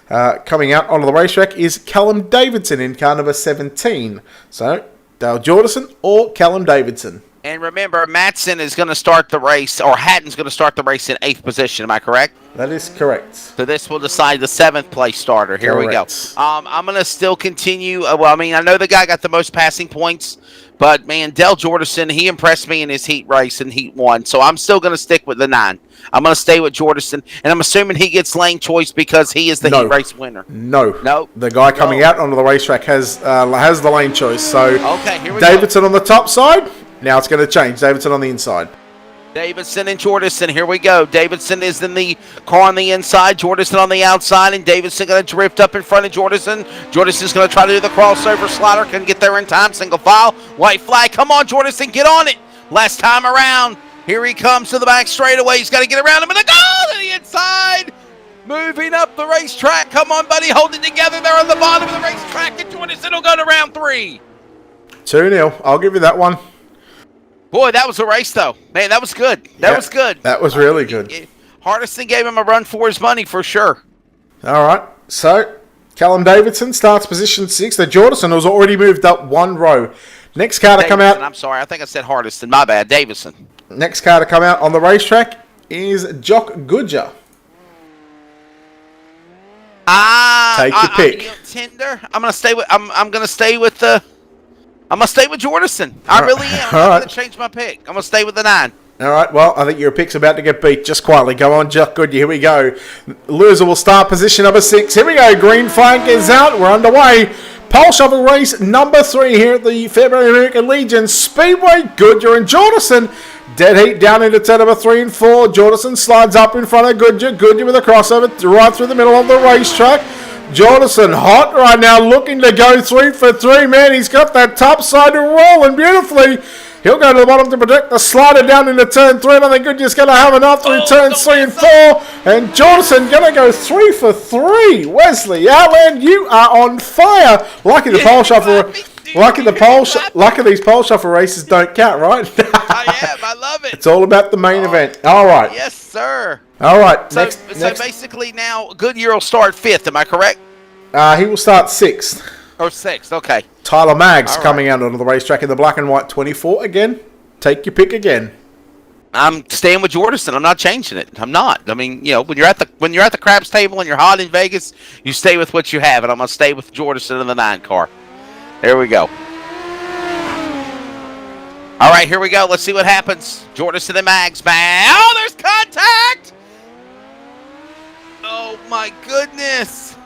Speaker 1: coming out onto the racetrack is Callum Davidson in car number 17. So Dale Jordison or Callum Davidson.
Speaker 2: And remember, Matson is going to start the race, or Hatton's going to start the race in 8th position. Am I correct?
Speaker 1: That is correct.
Speaker 2: So this will decide the 7th place starter. Here we go. I'm going to still continue. I know the guy got the most passing points, but, man, Dale Jordison, he impressed me in his heat race in Heat 1. So I'm still going to stick with the 9. I'm going to stay with Jordison, and I'm assuming he gets lane choice because he is the heat race winner.
Speaker 1: No. The guy coming out onto the racetrack has the lane choice. So
Speaker 2: okay, here we
Speaker 1: Davidson on the top side. Now it's going to change. Davidson on the inside.
Speaker 2: Davidson and Jordison. Here we go. Davidson is in the car on the inside. Jordison on the outside. And Davidson going to drift up in front of Jordison. Jordison's going to try to do the crossover slider. Can get there in time. Single file. White flag. Come on, Jordison. Get on it. Last time around. Here he comes to the back straightaway. He's got to get around him. And a goal to the inside. Moving up the racetrack. Come on, buddy. Hold it together there on the bottom of the racetrack. And Jordison will go to round 3.
Speaker 1: 2-0. I'll give you that one.
Speaker 2: Boy, that was a race, though. Man, that was good. That was good.
Speaker 1: That was really good.
Speaker 2: Hardison gave him a run for his money for sure.
Speaker 1: All right. So, Callum Davidson starts position 6. The Jordison has already moved up one row. Next car to come out.
Speaker 2: I'm sorry. I think I said Hardison. My bad. Davison.
Speaker 1: Next car to come out on the racetrack is Jock Goodger. Take your pick.
Speaker 2: Tinder. I'm gonna stay with. I'm gonna stay with the. I'm gonna stay with Jordison. I really am. I'm not gonna change my pick. I'm gonna stay with the 9.
Speaker 1: All right. Well, I think your pick's about to get beat. Just quietly. Go on, Jock Goodyer. Here we go. Loser will start position number 6. Here we go. Green flag is out. We're underway. Pole shovel race number 3 here at the Fairbury American Legion Speedway. Goodyer and Jordison. Dead heat down into turn number 3 and 4. Jordison slides up in front of Goodyer. Goodyer with a crossover right through the middle of the racetrack. Jordison hot right now, looking to go 3 for 3. Man, he's got that top side rolling beautifully. He'll go to the bottom to protect the slider down into turn 3. And I think Goodyer's going to have enough through turns 3 and 4. And Jordison going to go 3 for 3. Wesley Outland, you are on fire. Lucky the pole shuffle. Lucky these pole shuffle races don't count, right?
Speaker 2: I am. I love it.
Speaker 1: It's all about the main event. All right.
Speaker 2: Yes, sir.
Speaker 1: All right.
Speaker 2: So basically now Goodyear will start 5th. Am I correct?
Speaker 1: He will start 6th.
Speaker 2: Or 6th. Okay.
Speaker 1: Tyler Maggs coming out onto the racetrack in the black and white 24 again. Take your pick again.
Speaker 2: I'm staying with Jordison. I'm not changing it. I'm not. I mean, when you're at the craps table and you're hot in Vegas, you stay with what you have, and I'm gonna stay with Jordison in the 9 car. There we go. All right, here we go. Let's see what happens. Jordison and Maggs, man. Oh, there's contact! Oh, my goodness.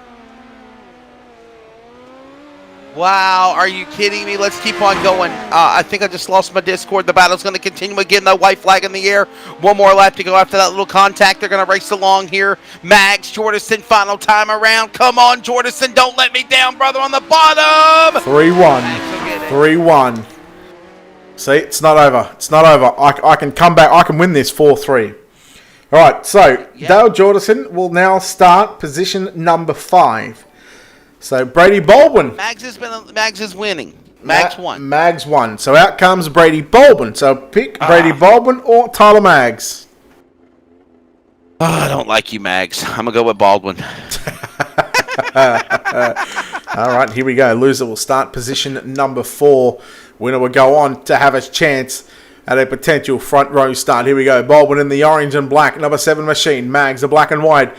Speaker 2: Wow, are you kidding me? Let's keep on going. I think I just lost my Discord. The battle's going to continue again. No white flag in the air. One more lap to go after that little contact. They're going to race along here. Maggs, Jordison, final time around. Come on, Jordison. Don't let me down, brother, on the bottom.
Speaker 1: 3-1. 3-1. See, it's not over. It's not over. I can come back. I can win this 4-3. All right, so Dale Jordison will now start position number 5. So Brady Baldwin.
Speaker 2: Maggs is winning. Maggs won.
Speaker 1: Maggs won. So out comes Brady Baldwin. So pick Brady Baldwin or Tyler Maggs.
Speaker 2: Oh, I don't like you, Maggs. I'm gonna go with Baldwin.
Speaker 1: All right, here we go. Loser will start position number 4. Winner will go on to have a chance at a potential front row start. Here we go. Baldwin in the orange and black. Number 7 machine. Maggs the black and white.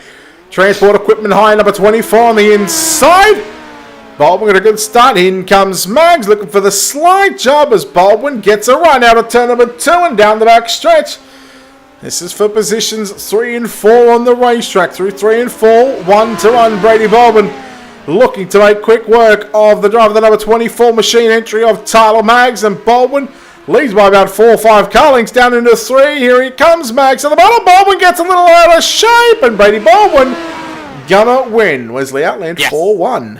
Speaker 1: Transport equipment high, number 24 on the inside. Baldwin got a good start. In comes Maggs looking for the slide job as Baldwin gets a run out of turn number 2 and down the back stretch. This is for positions 3 and 4 on the racetrack. Through 3 and 4, 1 to run. Brady Baldwin looking to make quick work of the driver, the number 24 machine entry of Tyler Maggs, and Baldwin leads by about 4 or 5 car lengths down into 3. Here he comes, Maggs at the bottom. Baldwin gets a little out of shape, and Brady Baldwin gonna win. Wesley Outland 4-1.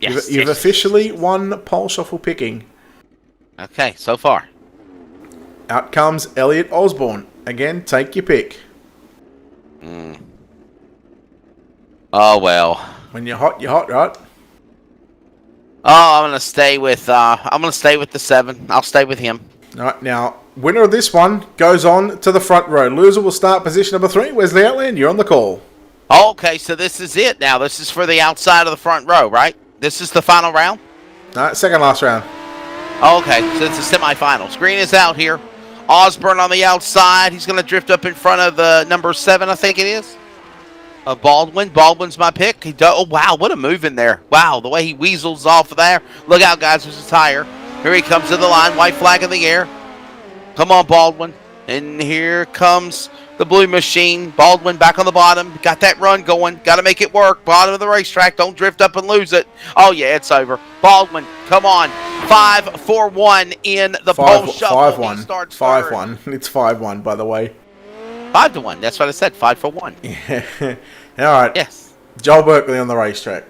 Speaker 2: Yes.
Speaker 1: You've officially won pole shuffle picking.
Speaker 2: Okay, so far.
Speaker 1: Out comes Elliot Osborne. Again, take your pick.
Speaker 2: Oh well.
Speaker 1: When you're hot, right?
Speaker 2: Oh, I'm gonna stay with the 7. I'll stay with him.
Speaker 1: All right, now winner of this one goes on to the front row. Loser will start position number 3. Wesley Outland, you're on the call.
Speaker 2: Okay, so this is it now. This is for the outside of the front row, right? This is the final round?
Speaker 1: All right, second last round.
Speaker 2: Okay, so it's the semifinals. Green is out here. Osborne on the outside. He's going to drift up in front of the number 7, I think it is. Of Baldwin. Baldwin's my pick. Oh, wow, what a move in there. Wow, the way he weasels off of there. Look out, guys, there's a tire. Here he comes to the line. White flag in the air. Come on, Baldwin. And here comes the blue machine. Baldwin back on the bottom. Got that run going. Got to make it work. Bottom of the racetrack. Don't drift up and lose it. Oh, yeah, it's over. Baldwin, come on. 5-4-1 in the pole shuffle.
Speaker 1: 5-1. 5-1. It's 5-1, by the way.
Speaker 2: 5-1. That's what I said. 5-1.
Speaker 1: Yeah. All right.
Speaker 2: Yes.
Speaker 1: Joel Berkeley on the racetrack.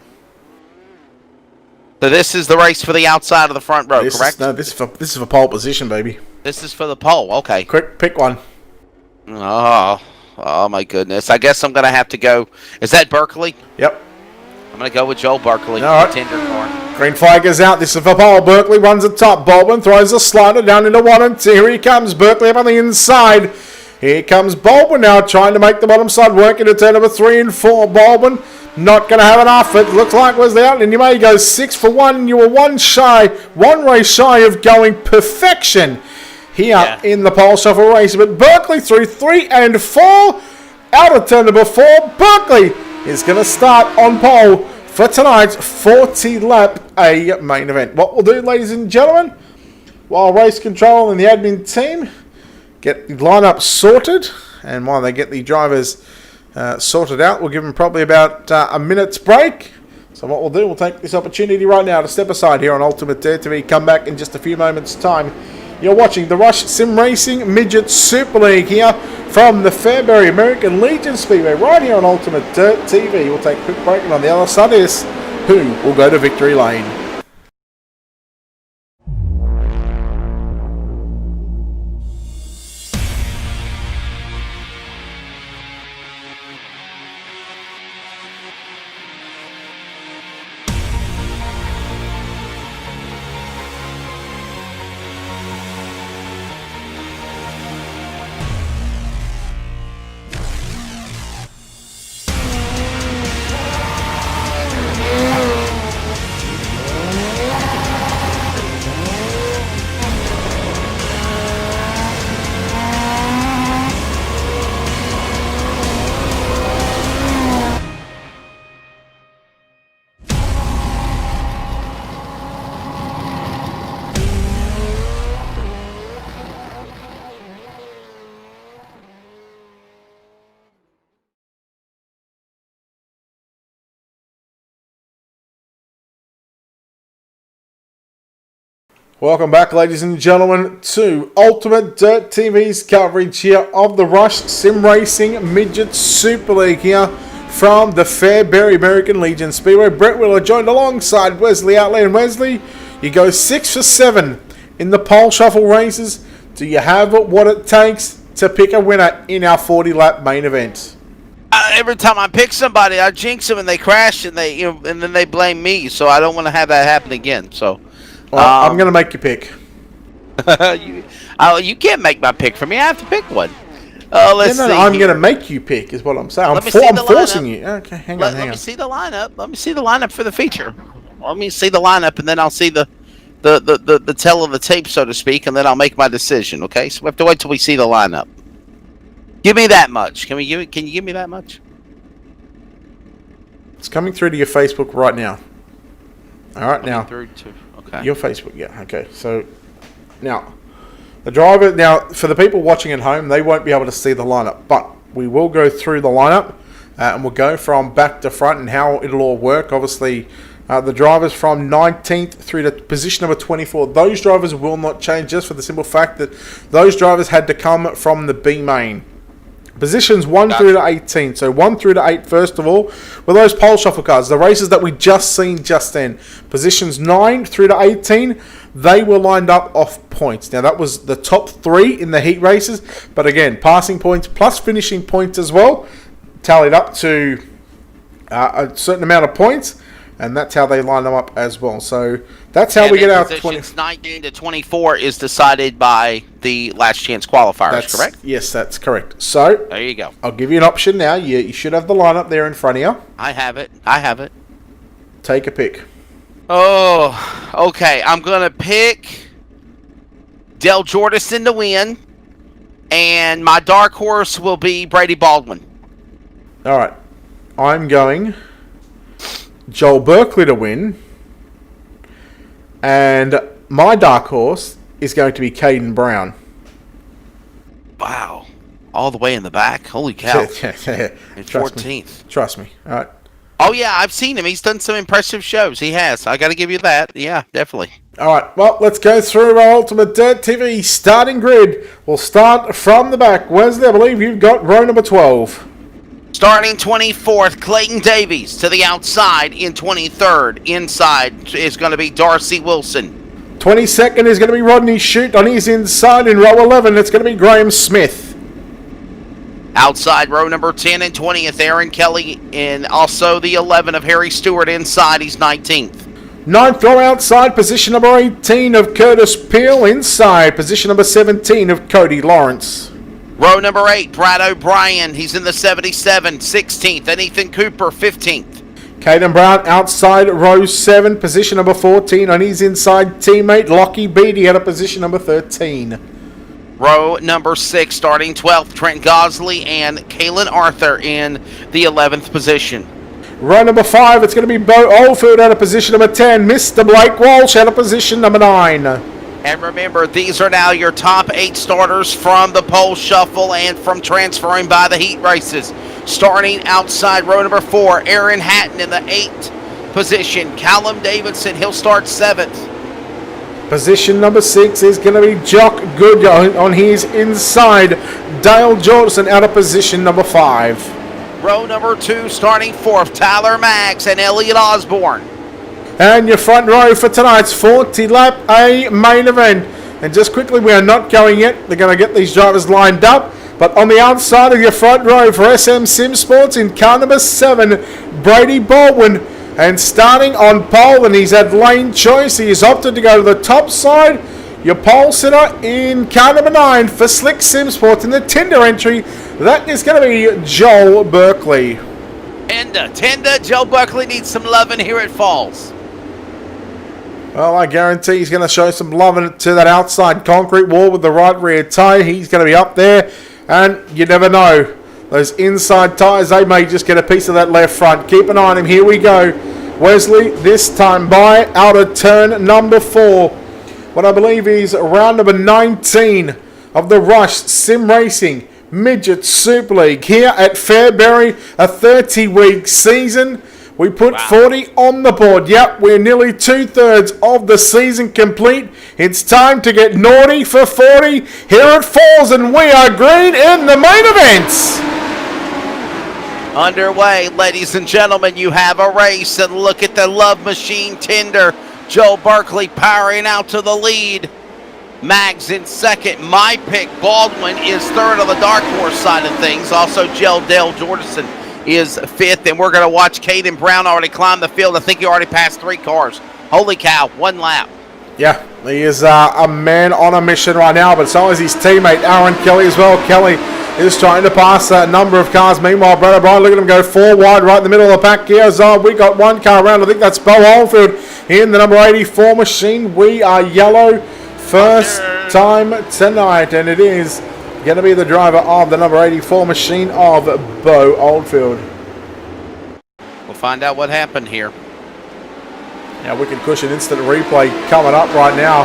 Speaker 2: So this is the race for the outside of the front row, correct?
Speaker 1: This is for pole position, baby.
Speaker 2: This is for the pole. Okay.
Speaker 1: Quick, pick one.
Speaker 2: Oh my goodness. I guess I'm going to have to go. Is that Berkeley?
Speaker 1: Yep.
Speaker 2: I'm going to go with Joel Berkeley.
Speaker 1: All right.
Speaker 2: Contender car.
Speaker 1: Green flag is out. This is for pole. Berkeley runs the top. Baldwin throws a slider down into 1 and 2. Here he comes. Berkeley up on the inside. Here comes Baldwin now trying to make the bottom side work into turn number 3 and 4. Baldwin not going to have enough. It looks like was the outland. You may go 6 for 1. You were one race shy of going perfection here in the pole shuffle race. But Berkeley through 3 and 4. Out of turn number 4. Berkeley is going to start on pole for tonight's 40-lap A main event. What we'll do, ladies and gentlemen, while race control and the admin team get the lineup sorted, and while they get the drivers sorted out, we'll give them probably about a minute's break. So what we'll do, we'll take this opportunity right now to step aside here on Ultimate Dare TV. Come back in just a few moments' time. You're watching the Rush Sim Racing Midget Super League here from the Fairbury American Legion Speedway right here on Ultimate Dirt TV. We'll take a quick break, and on the other side is who will go to victory lane. Welcome back, ladies and gentlemen, to Ultimate Dirt TV's coverage here of the Rush Sim Racing Midget Super League here from the Fairbury American Legion Speedway. Brett Wheeler joined alongside Wesley Outley. And Wesley, you go 6 for 7 in the pole shuffle races. Do you have what it takes to pick a winner in our 40-lap main event?
Speaker 2: Every time I pick somebody, I jinx them and they crash and and then they blame me. So I don't want to have that happen again. So.
Speaker 1: Well, I'm going to make you pick.
Speaker 2: you can't make my pick for me. I have to pick one. Let's see.
Speaker 1: I'm going to make you pick, is what I'm saying. I'm forcing you. Okay, hang on.
Speaker 2: Let me see the lineup. Let me see the lineup for the feature. Let me see the lineup, and then I'll see the tell of the tape, so to speak, and then I'll make my decision. Okay, so we have to wait till we see the lineup. Give me that much. Can you give me that much?
Speaker 1: It's coming through to your Facebook right now. All right, now.
Speaker 2: Okay.
Speaker 1: Your Facebook, yeah. Okay, so now the driver. Now, for the people watching at home, they won't be able to see the lineup, but we will go through the lineup and we'll go from back to front and how it'll all work. Obviously, the drivers from 19th through to position number 24, those drivers will not change, just for the simple fact that those drivers had to come from the B main. Positions 1 through to 18. So 1 through to 8, first of all, were those pole shuffle cars, the races that we just seen just then. Positions 9 through to 18, they were lined up off points. Now, that was the top 3 in the heat races. But again, passing points plus finishing points as well, tallied up to a certain amount of points. And that's how they line them up as well. So that's how we get our 20.
Speaker 2: 19 to 24 is decided by the last chance qualifiers, correct?
Speaker 1: Yes, that's correct. So
Speaker 2: there you go.
Speaker 1: I'll give you an option now. You should have the lineup there in front of you.
Speaker 2: I have it.
Speaker 1: Take a pick.
Speaker 2: Oh, okay. I'm going to pick Del Jordison to win. And my dark horse will be Brady Baldwin.
Speaker 1: All right. I'm going Joel Berkeley to win, and my dark horse is going to be Caden Brown.
Speaker 2: Wow. All the way in the back? Holy cow. In 14th.
Speaker 1: Trust me. All right.
Speaker 2: Oh, yeah, I've seen him. He's done some impressive shows. He has. I got to give you that. Yeah, definitely.
Speaker 1: All right. Well, let's go through our Ultimate Dirt TV starting grid. We'll start from the back. Wesley, I believe you've got row number 12.
Speaker 2: Starting 24th, Clayton Davies to the outside in 23rd. Inside is going to be Darcy Wilson.
Speaker 1: 22nd is going to be Rodney Shute. On his inside in row 11, it's going to be Graham Smith.
Speaker 2: Outside row number 10 and 20th, Aaron Kelly, and also the 11 of Harry Stewart inside. He's 19th.
Speaker 1: Ninth row outside, position number 18 of Curtis Peel. Inside, position number 17 of Cody Lawrence.
Speaker 2: Row number 8, Brad O'Brien. He's in the 77, 16th, and Ethan Cooper, 15th.
Speaker 1: Caden Brown outside row 7, position number 14 on his inside teammate Lockie Beattie at a position number 13.
Speaker 2: Row number 6, starting 12th, Trent Gosley and Kalen Arthur in the 11th position.
Speaker 1: Row number 5, it's going to be Bo Oldfield at a position number 10. Mr. Blake Walsh at a position number 9.
Speaker 2: And remember, these are now your top 8 starters from the pole shuffle and from transferring by the heat races. Starting outside row number 4, Aaron Hatton in the 8th position. Callum Davidson, he'll start 7th.
Speaker 1: Position number 6 is going to be Jock Good on his inside. Dale Jordan out of position number 5.
Speaker 2: Row number 2, starting 4th, Tyler Maggs and Elliot Osborne.
Speaker 1: And your front row for tonight's 40-lap A main event. And just quickly, we are not going yet. They're going to get these drivers lined up. But on the outside of your front row for SM Sim Sports in car number 7, Brady Baldwin. And starting on pole, and he's had lane choice. He has opted to go to the top side. Your pole sitter in car number 9 for Slick Sim Sports in the Tinder entry. That is going to be Joel Berkeley.
Speaker 2: Tinder, Joe Berkeley needs some loving here at Falls.
Speaker 1: Well, I guarantee he's going to show some love to that outside concrete wall with the right rear tyre. He's going to be up there, and you never know. Those inside tyres, they may just get a piece of that left front. Keep an eye on him. Here we go. Wesley, this time by outer turn number 4. What I believe is round number 19 of the Rush Sim Racing Midget Super League here at Fairbury. A 30-week season. We put 40 on the board. Yep, we're nearly 2/3 of the season complete. It's time to get naughty for 40 here at Falls, and we are green in the main events.
Speaker 2: Underway, ladies and gentlemen, you have a race, and look at the Love Machine Tinder. Joe Berkeley powering out to the lead. Maggs in second. My pick, Baldwin, is third on the dark horse side of things. Also, Dale Jordison is 5th, and we're going to watch Caden Brown already climb the field. I think he already passed 3 cars. Holy cow, 1 lap.
Speaker 1: Yeah, he is a man on a mission right now, but so is his teammate Aaron Kelly as well. Kelly is trying to pass a number of cars. Meanwhile, Brad O'Brien, look at him go 4 wide right in the middle of the pack here. So we got 1 car around. I think that's Bo Oldfield in the number 84 machine. We are yellow first time tonight, and it is going to be the driver of the number 84 machine of Bo Oldfield.
Speaker 2: We'll find out what happened here.
Speaker 1: Now, Wicked Cushion instant replay coming up right now.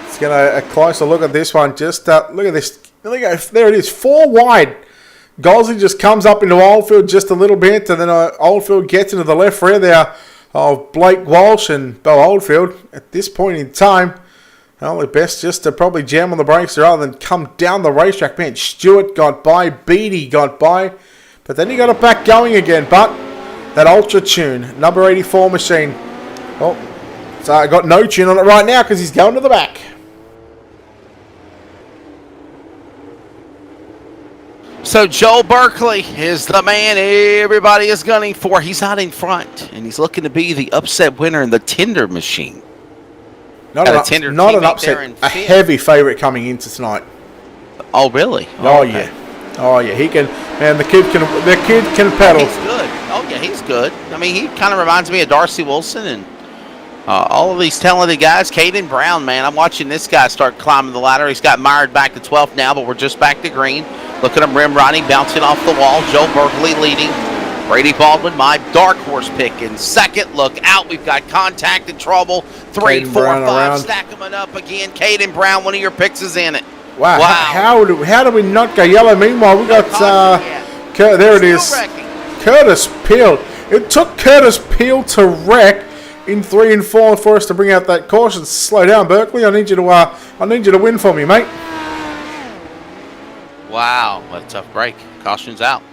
Speaker 1: Let's get a closer look at this one. Just look at this. There it is, 4 wide. Gosley just comes up into Oldfield just a little bit, and then Oldfield gets into the left rear there of Blake Walsh and Bo Oldfield. At this point in time, well, the best just to probably jam on the brakes rather than come down the racetrack. Man, Stewart got by, Beattie got by, but then he got it back going again. But that Ultra Tune, number 84 machine, well, so I got no tune on it right now because he's going to the back.
Speaker 2: So Joe Berkeley is the man everybody is gunning for. He's out in front, and he's looking to be the upset winner in the Tinder machine.
Speaker 1: Not an upset, a heavy favourite coming into tonight.
Speaker 2: Oh, really?
Speaker 1: Oh, okay. Yeah. He can, man, the kid can pedal.
Speaker 2: He's good. Oh, yeah, he's good. I mean, he kind of reminds me of Darcy Wilson and all of these talented guys. Caden Brown, man, I'm watching this guy start climbing the ladder. He's got mired back to 12th now, but we're just back to green. Look at him rim riding, bouncing off the wall. Joe Berkeley leading. Brady Baldwin, my dark horse pick in second. Look out, we've got contact and trouble. 3, 4, 5, stack them up again. Caden Brown, one of your picks is in it.
Speaker 1: Wow. How do we not go yellow? Meanwhile, we got there it is. Curtis Peel. It took Curtis Peel to wreck in 3 and 4 for us to bring out that caution. Slow down, Berkeley. I need you to win for me, mate.
Speaker 2: Wow, what a tough break. Caution's out.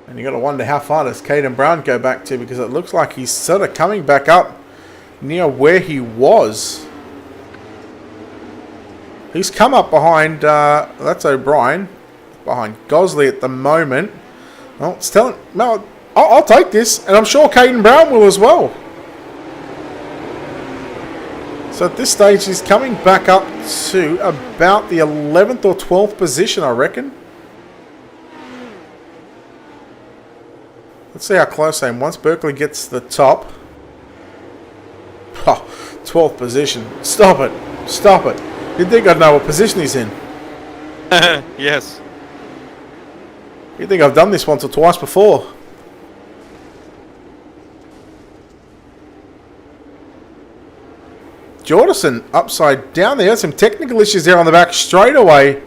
Speaker 1: And you got to wonder how far does Caden Brown go back to, because it looks like he's sort of coming back up near where he was. He's come up behind, that's O'Brien. behind Gosley at the moment. Well, it's telling... No, I'll take this, and I'm sure Caden Brown will as well. So at this stage, he's coming back up to about the 11th or 12th position, I reckon. Let's see how close I am. Once Berkeley gets the top... Oh, 12th position. Stop it. Stop it. You'd think I'd know what position he's in.
Speaker 2: Yes.
Speaker 1: You'd think I've done this once or twice before. Jordison upside down there. Some technical issues there on the back straight away.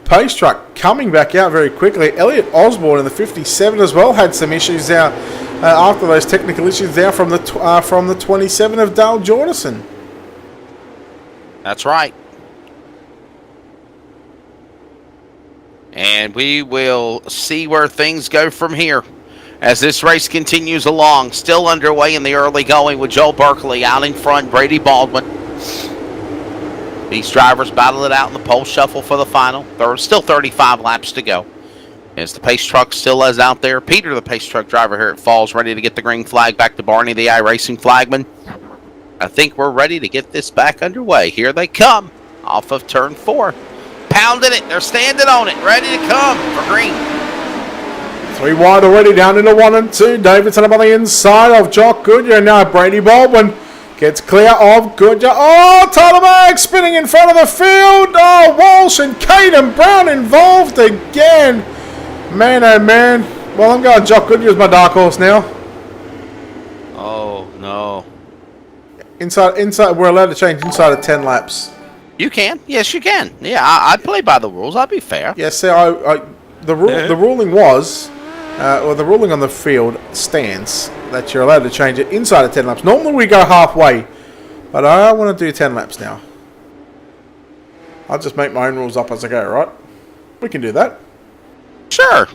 Speaker 1: Pace truck coming back out very quickly. Elliot Osborne in the 57 as well had some issues there after those technical issues there from the 27 of Dale Jordison.
Speaker 2: That's right. And we will see where things go from here as this race continues along. Still underway in the early going with Joe Berkeley out in front, Brady Baldwin. These drivers battle it out in the pole shuffle for the final. There are still 35 laps to go. As the pace truck still is out there. Peter, the pace truck driver here at Falls, ready to get the green flag back to Barney, the iRacing flagman. I think we're ready to get this back underway. Here they come off of turn 4. Pounding it. They're standing on it. Ready to come for green.
Speaker 1: 3 wide already down into 1 and 2. Davidson up on the inside of Jock Goodyear. Now Brady Baldwin gets clear of Goodyear. Oh, Tyler Magg spinning in front of the field. Oh, Walsh and Caden Brown involved again. Man, oh man. Well, I'm going Jock Goodyear as my dark horse now.
Speaker 2: Oh, no.
Speaker 1: Inside. We're allowed to change inside of 10 laps.
Speaker 2: You can. Yes, you can. Yeah, I'd play by the rules. I'd be fair.
Speaker 1: Yes, the ruling was, or the ruling on the field stands that you're allowed to change it inside of 10 laps. Normally we go halfway, but I want to do 10 laps now. I'll just make my own rules up as I go, right? We can do that.
Speaker 2: Sure.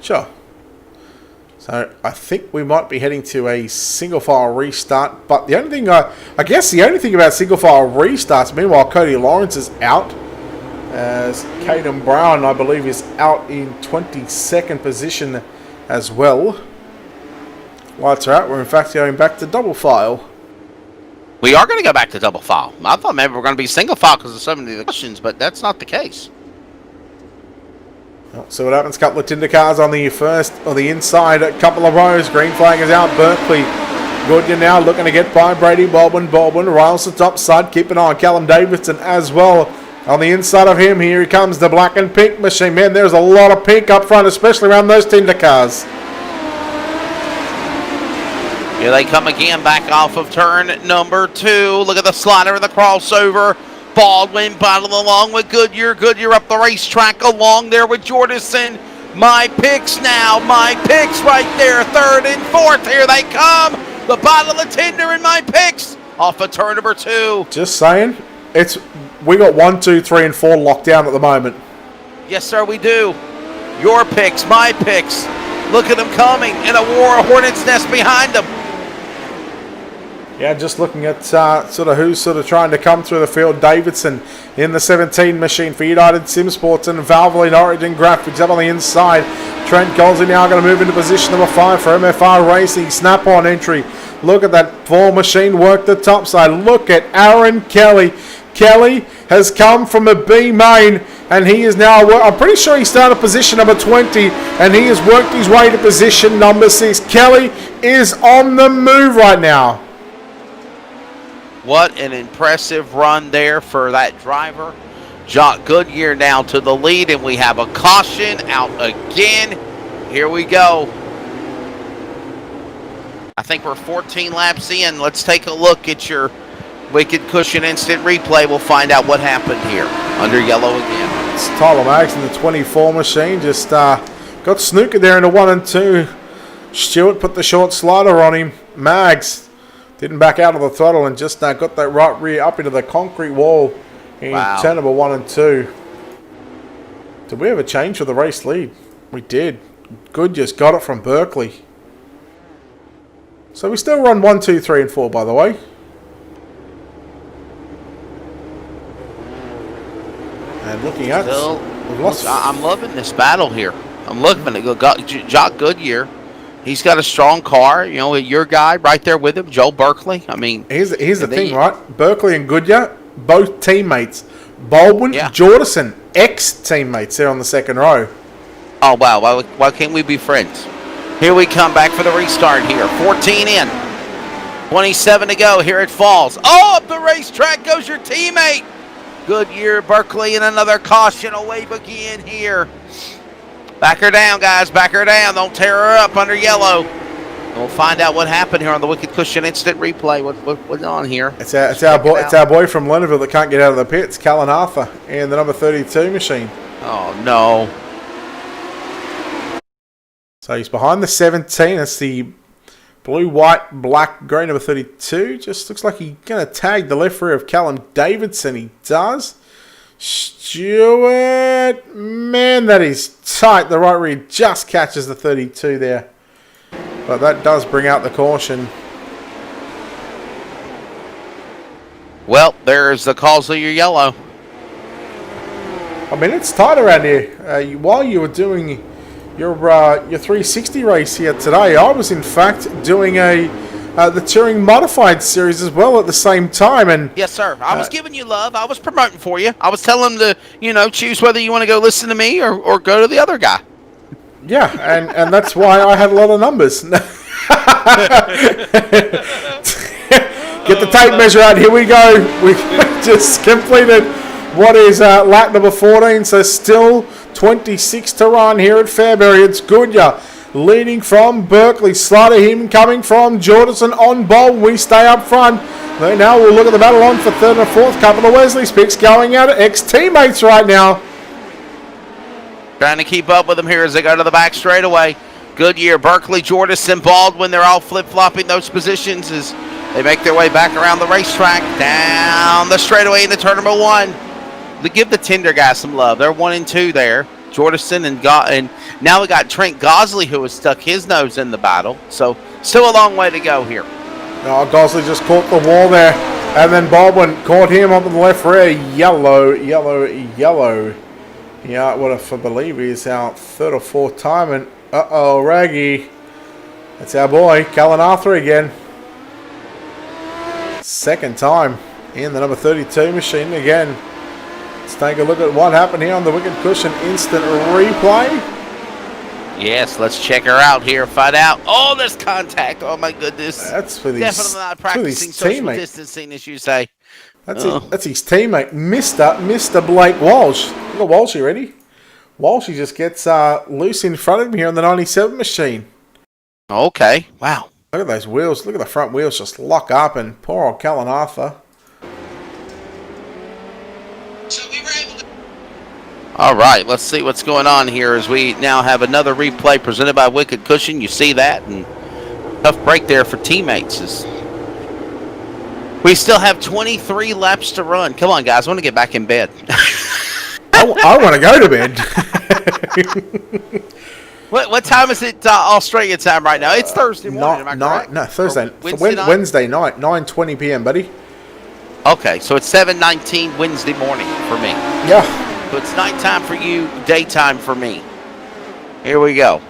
Speaker 1: Sure. So I think we might be heading to a single file restart. But the only thing, I guess the only thing about single file restarts, meanwhile Cody Lawrence is out. As Caden Brown, I believe, is out in 22nd position as well. Lights are out. We're in fact going back to double file.
Speaker 2: We are going to go back to double file. I thought maybe we're going to be single file because of so many of the questions, but that's not the case.
Speaker 1: So what happens? Couple of Tinder cars on the first or the inside, a couple of rows. Green flag is out. Berkeley Goodyear now looking to get by Brady Baldwin. Baldwin riles the top side. Keep an eye on Callum Davidson as well. On the inside of him, here he comes, the black and pink machine. Man, there's a lot of pink up front, especially around those Tinder cars.
Speaker 2: Here they come again, back off of turn number 2. Look at the slider and the crossover. Baldwin battling along with Goodyear. Goodyear up the racetrack along there with Jordison. My picks now. My picks right there. 3rd and 4th. Here they come. The bottle of Tinder and my picks off of turn number 2.
Speaker 1: Just saying. We got 1, 2, 3, and 4 locked down at the moment.
Speaker 2: Yes, sir, we do. Your picks. My picks. Look at them coming. And a war of hornet's nest behind them.
Speaker 1: Yeah, just looking at sort of who's sort of trying to come through the field. Davidson in the 17 machine for United Sim Sports and Valvoline Origin Graphics up on the inside. Trent Golsey now going to move into position number 5 for MFR Racing. Snap-on entry. Look at that 4 machine work the top side. Look at Aaron Kelly. Kelly has come from a B main and he is now, I'm pretty sure he started position number 20 and he has worked his way to position number 6. Kelly is on the move right now.
Speaker 2: What an impressive run there for that driver. Jock Goodyear now to the lead, and we have a caution out again. Here we go. I think we're 14 laps in. Let's take a look at your Wicked Cushion instant replay. We'll find out what happened here. Under yellow again.
Speaker 1: It's Tyler Maggs in the 24 machine. Just got snookered there into 1 and 2. Stewart put the short slider on him. Maggs didn't back out of the throttle and just got that right rear up into the concrete wall in turn number 1 and 2. Did we have a change for the race lead? We did. Good, just got it from Berkeley. So we still run 1, 2, 3, and 4, by the way. And looking at
Speaker 2: Still
Speaker 1: We've lost.
Speaker 2: I'm loving this battle here. I'm loving it. Jock Goodyear, he's got a strong car. You know, your guy right there with him, Joel Berkeley. I mean,
Speaker 1: here's the thing, right? Berkeley and Goodyear, both teammates. Baldwin, Jordison, ex-teammates there on the second row.
Speaker 2: Oh, wow. Why can't we be friends? Here we come back for the restart here. 14 in. 27 to go. Here it falls. Oh, up the racetrack goes your teammate. Goodyear, Berkeley, and another caution away begin here. Back her down, guys. Back her down. Don't tear her up under yellow. We'll find out what happened here on the Wicked Cushion Instant Replay. What's on here?
Speaker 1: It's our boy from Leonardville that can't get out of the pits, Callan Arthur, and the number 32 machine.
Speaker 2: Oh, no.
Speaker 1: So he's behind the 17. It's the blue, white, black, grey number 32. Just looks like he's going to tag the left rear of Callum Davidson. He does. Stewart. Man, that is tight. The right rear just catches the 32 there. But that does bring out the caution.
Speaker 2: Well, there's the cause of your yellow.
Speaker 1: I mean, it's tight around here. While you were doing your 360 race here today, I was in fact doing the Touring Modified series as well at the same time. And
Speaker 2: yes, sir. I was giving you love. I was promoting for you. I was telling them to, choose whether you want to go listen to me or go to the other guy.
Speaker 1: Yeah, and that's why I had a lot of numbers. Get the tape measure out. Here we go. We just completed what is lap number 14, so still 26 to run here at Fairbury. It's Goodyear leading from Berkeley. Slaughter him coming from Jordison on Bold. We stay up front. Now we'll look at the battle on for third and fourth. Couple of Wesley's picks going out at ex-teammates right now.
Speaker 2: Trying to keep up with them here as they go to the back straightaway. Goodyear, Berkeley, Jordison, Baldwin. They're all flip-flopping those positions as they make their way back around the racetrack. Down the straightaway into turn number 1. To give the Tinder guys some love. They're 1 and 2 there. Jordison and now we got Trent Gosley who has stuck his nose in the battle. So still a long way to go here.
Speaker 1: Oh, Gosley just caught the wall there. And then Baldwin caught him on the left rear. Yellow. Yeah, what I believe is our third or fourth time. And uh-oh, Raggy. That's our boy, Callan Arthur again. Second time in the number 32 machine again. Let's take a look at what happened here on the Wicked Cushion Instant Replay.
Speaker 2: Yes, let's check her out here. Find out. Oh, there's contact. Oh, my goodness.
Speaker 1: That's for these
Speaker 2: Definitely not practicing social distancing, as you say.
Speaker 1: That's his teammate, Mr. Blake Walsh. Look at Walshy, ready? Walshy just gets loose in front of him here on the 97 machine.
Speaker 2: Okay, wow.
Speaker 1: Look at those wheels. Look at the front wheels just lock up, and poor old Callan Arthur.
Speaker 2: All right, let's see what's going on here as we now have another replay presented by Wicked Cushion. You see that, and tough break there for teammates. We still have 23 laps to run. Come on, guys. I want to get back in bed.
Speaker 1: I want to go to bed.
Speaker 2: What time is it Australia time right now? It's Thursday morning, am I correct?
Speaker 1: No, Thursday.
Speaker 2: Wednesday
Speaker 1: night, 9:20 p.m., buddy.
Speaker 2: Okay, so it's 7:19 Wednesday morning for me.
Speaker 1: Yeah.
Speaker 2: So it's nighttime for you, daytime for me. Here we go.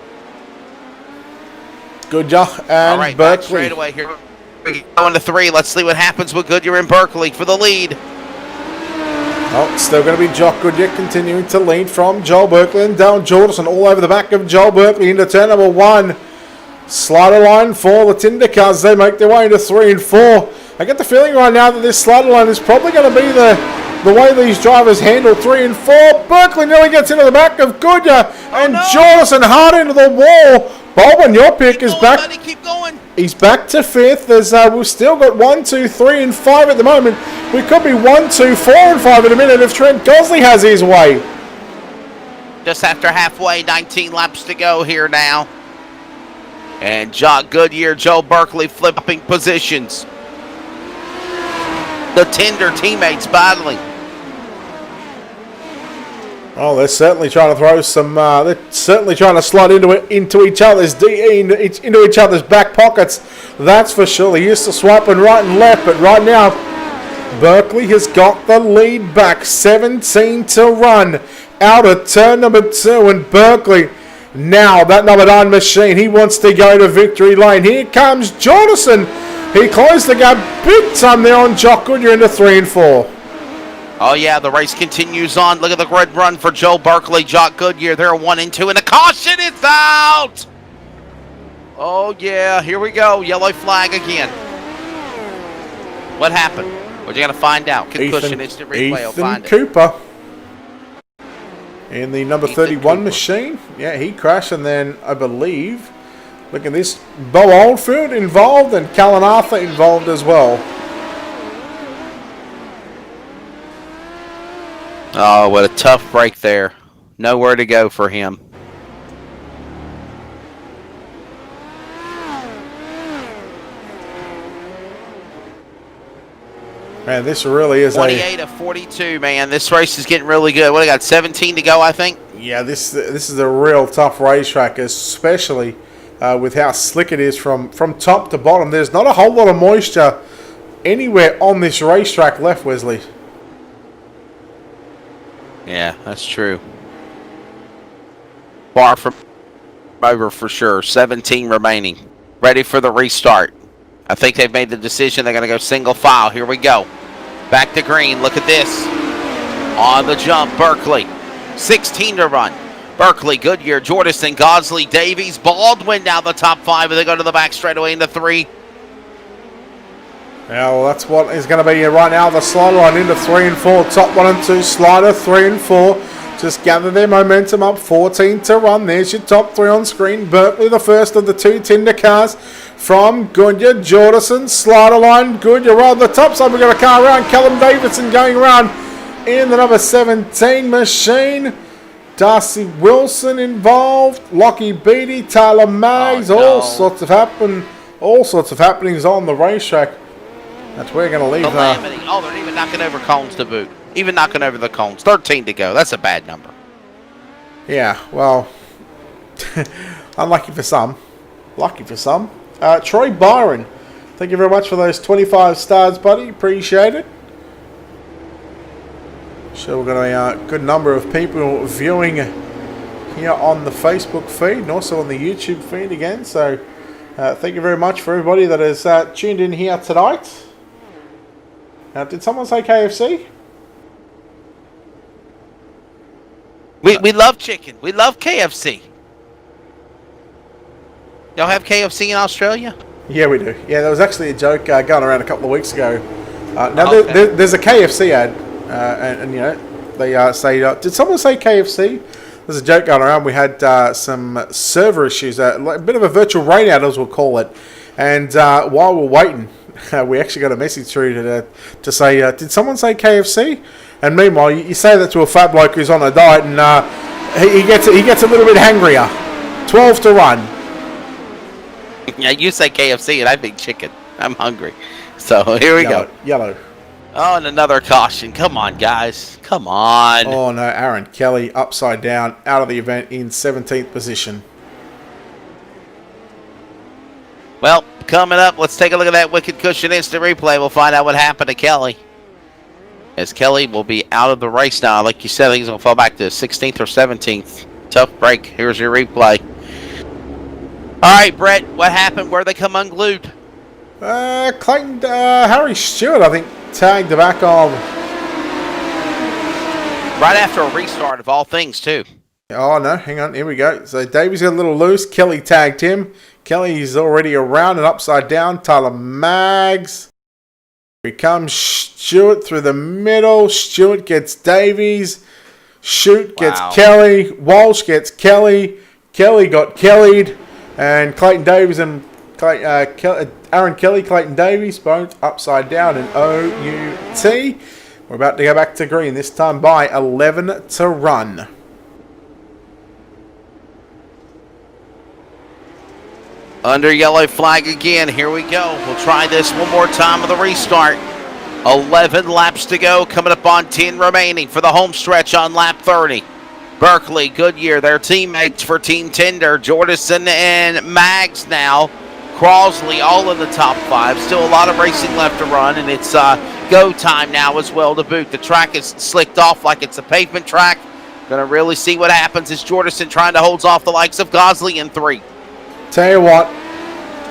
Speaker 1: Good job. And
Speaker 2: all right, back straight away here. We're going to 3. Let's see what happens with Goodyear and Berkeley for the lead.
Speaker 1: Oh, still going to be Jock Goodyear continuing to lead from Joel Berkeley and down Jordison all over the back of Joel Berkeley into turn number 1. Slider line for the Tinder cars. They make their way into 3 and 4. I get the feeling right now that this slider line is probably going to be the way these drivers handle 3 and 4. Berkeley nearly gets into the back of Goodyear and Jordison hard into the wall. Baldwin, your pick is back.
Speaker 2: Buddy, keep going.
Speaker 1: He's back to 5th. We've still got 1, 2, 3, and 5 at the moment. We could be 1, 2, 4, and 5 in a minute if Trent Gosley has his way.
Speaker 2: Just after halfway, 19 laps to go here now. And Jock Goodyear, Joe Berkeley flipping positions. The Tinder teammates battling.
Speaker 1: Oh, they're certainly trying to throw some. They're certainly trying to slide into each other's into each other's back pockets. That's for sure. They used to swapping right and left, but right now, Berkeley has got the lead back. 17 to run. out of turn number 2, and Berkeley, now that number 9 machine, he wants to go to victory lane. Here comes Jordison. He closed the gap big time there on Jock Goodyear into 3 and 4.
Speaker 2: Oh, yeah, the race continues on. Look at the red run for Joe Berkeley, Jock Goodyear. They're 1 and 2, and the caution is out. Oh, yeah, here we go. Yellow flag again. What happened? We're going to find out. Concussion instant replay will find it.
Speaker 1: Cooper in the number 31 machine. Yeah, he crashed, and then I believe, look at this, Bo Oldfield involved and Callan Arthur involved as well.
Speaker 2: Oh, what a tough break there. Nowhere to go for him.
Speaker 1: Man, this really is
Speaker 2: 28 of 42, man. This race is getting really good. What, I got 17 to go, I think?
Speaker 1: Yeah, this is a real tough racetrack, especially with how slick it is from top to bottom. There's not a whole lot of moisture anywhere on this racetrack left, Wesley.
Speaker 2: Yeah, that's true. Far from over for sure. 17 remaining. Ready for the restart. I think they've made the decision. They're going to go single file. Here we go. Back to green. Look at this. On the jump, Berkeley. 16 to run. Berkeley, Goodyear, Jordison, Godsley, Davies, Baldwin now the top 5. And they go to the back straightaway into 3.
Speaker 1: Yeah, well, that's what is going to be right now. The slider on into 3 and 4. Top 1 and 2. Slider 3 and 4. Just gather their momentum up. 14 to run. There's your top 3 on screen. Berkeley, the first of the 2 Tinder cars from Goodyear. Jordison, slider line. Goodyear on the top side. We've got a car around. Callum Davidson going around in the number 17 machine. Darcy Wilson involved. Lockie Beattie, Taylor Maggs. All sorts of happenings on the racetrack. That's where we're going to leave.
Speaker 2: Oh, they're even knocking over cones to boot. Even knocking over the cones. 13 to go. That's a bad number.
Speaker 1: Yeah, well, unlucky for some. Lucky for some. Troy Byron, thank you very much for those 25 stars, buddy. Appreciate it. So we've got a good number of people viewing here on the Facebook feed and also on the YouTube feed again. So thank you very much for everybody that has tuned in here tonight. Now, did someone say KFC?
Speaker 2: We love chicken. We love KFC. Y'all have KFC in Australia?
Speaker 1: Yeah, we do. Yeah, there was actually a joke going around a couple of weeks ago. There's a KFC ad, and you know, they say, did someone say KFC? There's a joke going around. We had some server issues, a bit of a virtual rainout, as we'll call it. And while we're waiting, we actually got a message through to say, did someone say KFC? And meanwhile, you say that to a fat bloke who's on a diet, and he gets a little bit hangrier. 12 to run.
Speaker 2: Yeah, you say KFC, and I think chicken. I'm hungry. So here we go.
Speaker 1: Yellow.
Speaker 2: Oh, and another caution. Come on, guys. Come on.
Speaker 1: Oh, no. Aaron Kelly upside down, out of the event in 17th position.
Speaker 2: Well, coming up, let's take a look at that Wicked Cushion instant replay. We'll find out what happened to Kelly. As Kelly will be out of the race now. Like you said, he's going to fall back to 16th or 17th. Tough break. Here's your replay. All right, Brett, what happened? Where they come unglued?
Speaker 1: Clayton, Harry Stewart, I think, tagged the back of.
Speaker 2: Right after a restart of all things, too.
Speaker 1: Oh, no, hang on. Here we go. So Davies got a little loose. Kelly tagged him. Kelly's already around and upside down. Tyler Maggs. Here comes Stewart through the middle. Stewart gets Davies. Shoot gets Kelly. Walsh gets Kelly. Kelly got Kellied. And Clayton Davies and Aaron Kelly, Clayton Davies, both upside down in OUT. We're about to go back to green, this time by 11 to run.
Speaker 2: Under yellow flag again. Here we go. We'll try this one more time with a restart. 11 laps to go. Coming up on 10 remaining for the home stretch on lap 30. Berkeley, Goodyear, their teammates for Team Tinder. Jordison and Maggs now. Crosley all in the top 5. Still a lot of racing left to run, and it's go time now as well to boot. The track is slicked off like it's a pavement track. Gonna really see what happens as Jordison trying to hold off the likes of Gosley in 3.
Speaker 1: Tell you what,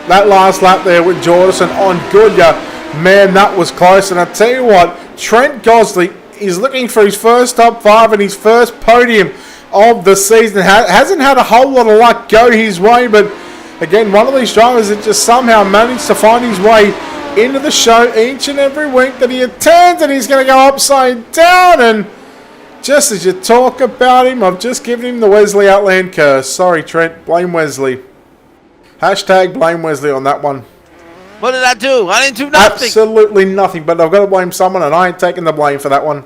Speaker 1: that last lap there with Jordison on Goodyear, man, that was close. And I tell you what, Trent Gosley is looking for his first top 5 and his first podium of the season. Hasn't had a whole lot of luck go his way, but again, one of these drivers that just somehow managed to find his way into the show each and every week that he attends, and he's going to go upside down. And just as you talk about him, I've just given him the Wesley Outland curse. Sorry, Trent. Blame Wesley. Hashtag blame Wesley on that one.
Speaker 2: What did I do? I didn't do nothing.
Speaker 1: Absolutely nothing, but I've got to blame someone, and I ain't taking the blame for that one.